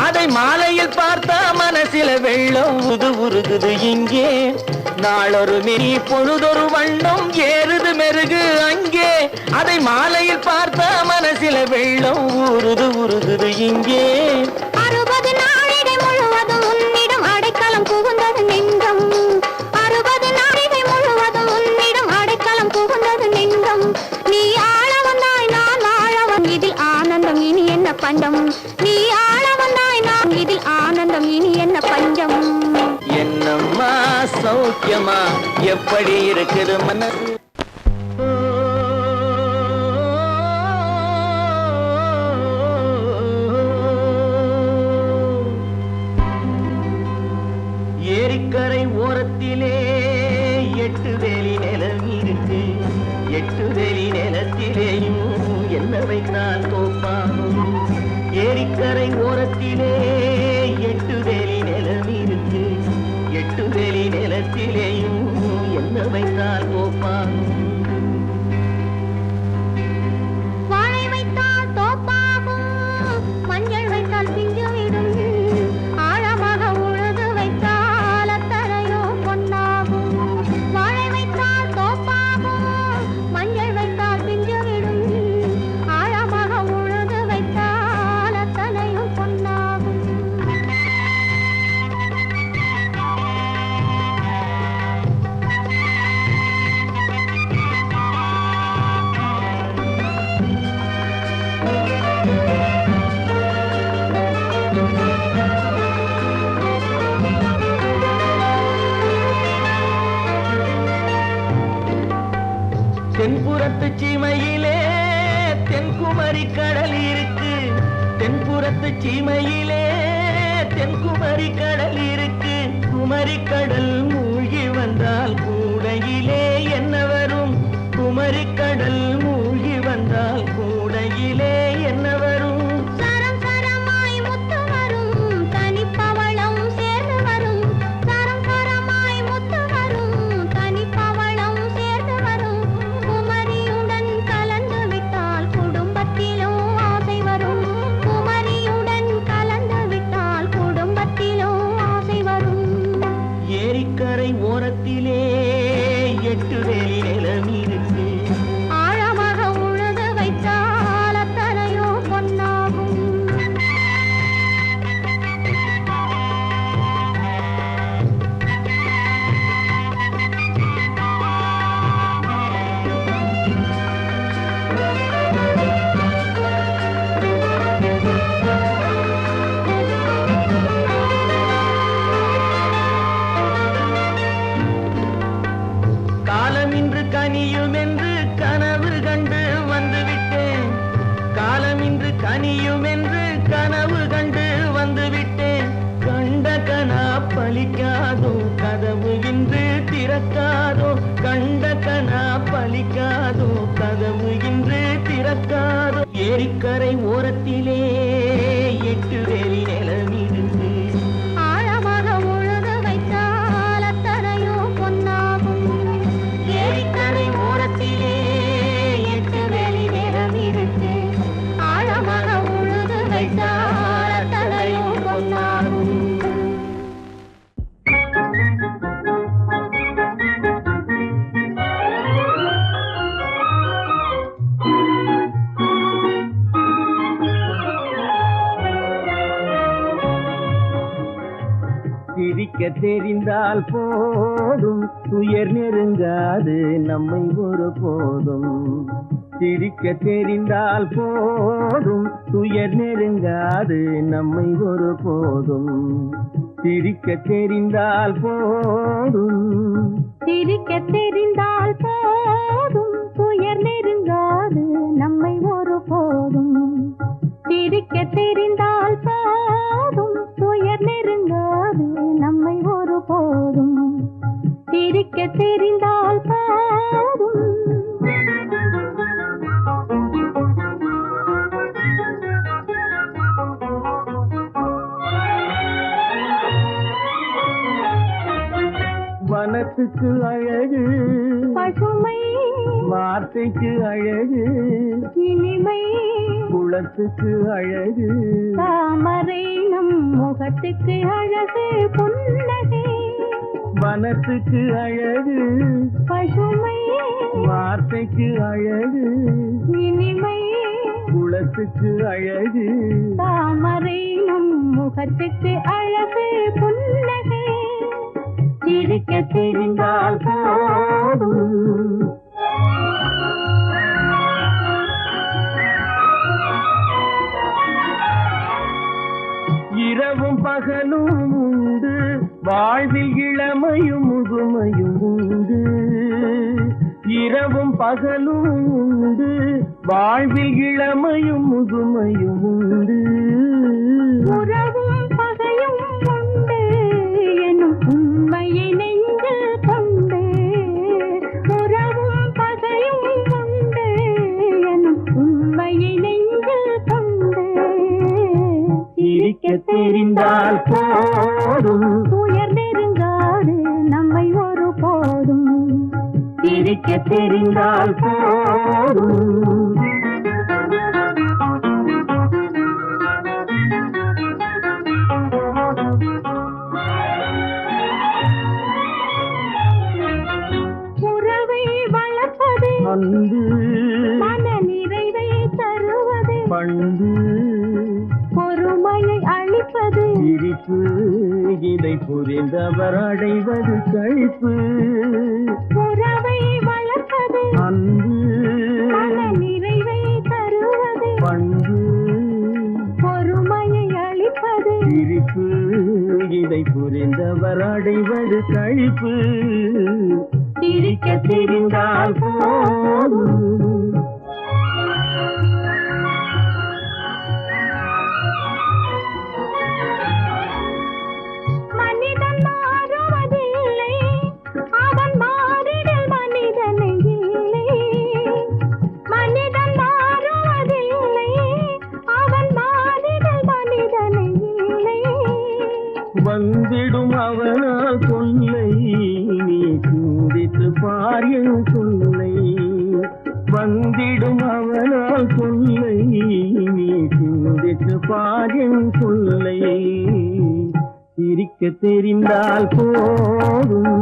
அதை மாலையில் பார்த்தா மனசில வெள்ளம் உருகுது இங்கே நாளொரு மேனி பொழுதொரு வண்ணம் ஏறுது மெருகு அங்கே அதை மாலையில் பார்த்தா மனசில வெள்ளம் உருகுது இங்கே 60 நாழிகை முழுவதும் உன்னிடம் அடைக்கலம் புகுந்தது நெஞ்சம் 60 நாழிகை முழுவதும் உன்னிடம் அடைக்கலம் புகுந்தது நெஞ்சம் நீ ஆள வந்தாய் நான் ஆழவன் இதில் ஆனந்தம் இனி என்ன பஞ்சம் நீ ஆள வந்தாய் நான் இதில் ஆனந்தம் இனி என்ன பஞ்சம் என்னம்மா சௌக்கியமா எப்படி இருக்குது மனசு ஏரிக்கரை ஓரத்திலே 8 வேலி நிலம் இருக்கு 8 வேலி நிலத்திலேயும் என்ன வைத்தால் தோப்பாகும் ஏரிக்கரை ஓரத்திலே 8 வேலி நிலம் இருக்கு 8 வேலி நிலத்திலேயும் என்ன வைத்தால் தோப்பாகும் வாழை வைத்தால் தோப்பாகும் மஞ்சள் வைத்தால் பிஞ்சுவிடும் ஆழமாக உழுது வைத்தால் அத்தனையோ பொன்னாகும் வாழை வைத்தால் தோப்பாகும் மஞ்சள் வைத்தால் பிஞ்சுவிடும் ஆழமாக உழுது வைத்தால் அத்தனையோ பொன்னாகும் தென்புறத்து சீமையிலே தென்குமரி கடல் இருக்கு தென்புறத்து சீமையிலே தென்குமரி கடல் இருக்கு குமரி கடல் மூழ்கி வந்தால் கூடையிலே என்ன வரும் குமரி கடல் மூழ்கி வந்தால் கூடையிலே என்ன வரும் சரம் சரமாய் முத்து வரும் தனிப்பவளம் சேர்ந்து வரும் சரம் சரமாய் முத்து வரும் தனிப்பவளம் சேர்ந்து வரும் குமரியுடன் கலந்து விட்டால் குடும்பத்திலும் ஆசை வரும் குமரியுடன் கலந்து விட்டால் குடும்பத்திலும் ஆசை வரும் ஏரிக்கரை ஓரத்திலே 8 வேலி நிலம் இருக்கு ஆழமாக உழுது வைத்தால் அத்தனையோ பொன்னாகும் காலம் இன்று கனியும் என்று கனவு கண்டு வந்துவிட்டேன் காலம் இன்று கனியும் என்று கனவு கண்டு வந்துவிட்டேன் கண்ட கனா பலிக்காதோ கதவு இன்று திறக்காதோ கண்ட கனா பலிக்காதோ கதவு இன்று திறக்காதோ ஏரிக்கரை ஓரத்திலே 8 வேலி நிலம் இருக்கு ஆழமாக உழுது வைத்தால் அத்தனையோ பொன்னாகும் ஏரிக்கரை ஓரத்திலே 8 வேலி நிலம் இருக்கு ஆழமாக உழுது வைத்தால் அத்தனையோ பொன்னாகும் சிரிக்க தெரிந்தால் போதும் துயர் நெருங்காது நம்மை ஒரு போதும் சிரிக்க தெரிந்தால் போதும் துயர் நெருங்காது நம்மை ஒரு போதும் சிரிக்க தெரிந்தால் போதும் சிரிக்க தெரிந்தால் போதும் துயர் நெருங்காது நம்மை ஒரு போதும் சிரிக்க தெரிந்தால் போதும் துயர் நெருங்காது நம்மை ஒரு போதும் சிரிக்க தெரிந்தால் போதும் வனத்துக்கு அழகு பசுமை வார்த்தைக்கு அழகு இனிமை குளத்துக்கு அழகு தாமரை நம் முகத்துக்கு அழகு புன்னகை வனத்துக்கு அழகு பசுமை வார்த்தைக்கு அழகு இனிமை குளத்துக்கு அழகு தாமரை நம் முகத்துக்கு அழகு புன்னகை சிரிக்க தெரிந்தால் போதும் இரவும் பகலும் உண்டு வாழ்வில் இளமையும் முதுமையும் உண்டு இரவும் பகலும் உண்டு வாழ்வில் இளமையும் முதுமையும் உண்டு உறவும் பகையும் உண்டு எனும் உண்மையை நெஞ்சில் கொண்டு உறவும் பகையும் உண்டு எனும் உண்மையை நெஞ்சில் கொண்டு சிரிக்க தெரிந்தால் போதும் உயர்ந்திருங்காது நம்மை ஒரு போதும் சிரிக்க தெரிந்தால் போதும் உறவை வளர்ப்பது அன்பு மன நிறைவை தருவது பண்பு பொறுமையை அளிப்பது சிரிப்பு இதை புரிந்தவர் அடைவது கழிப்பு உறவை வளர்ப்பது அன்பு மன நிறைவை தருவது பண்பு பொறுமையை அளிப்பது சிரிப்பு இதை புரிந்தவர் அடைவது கழிப்பு சிரிக்க தெரிந்தால் போதும் மனிதன் மாறுவதில்லை அவன் மாறிடல் மனிதனை இல்லை மனிதன் மாறுவதில்லை அவன் மாறிடல் மனிதனை இல்லை வந்திடும் அவனால் சொல்லை நீ சிந்தித்து பார் என் சொல்லை வந்திடும் அவனால் சொல்லை நீ சிந்தித்து பார் என் சொல்லை சிரிக்க தெரிந்தால் போதும்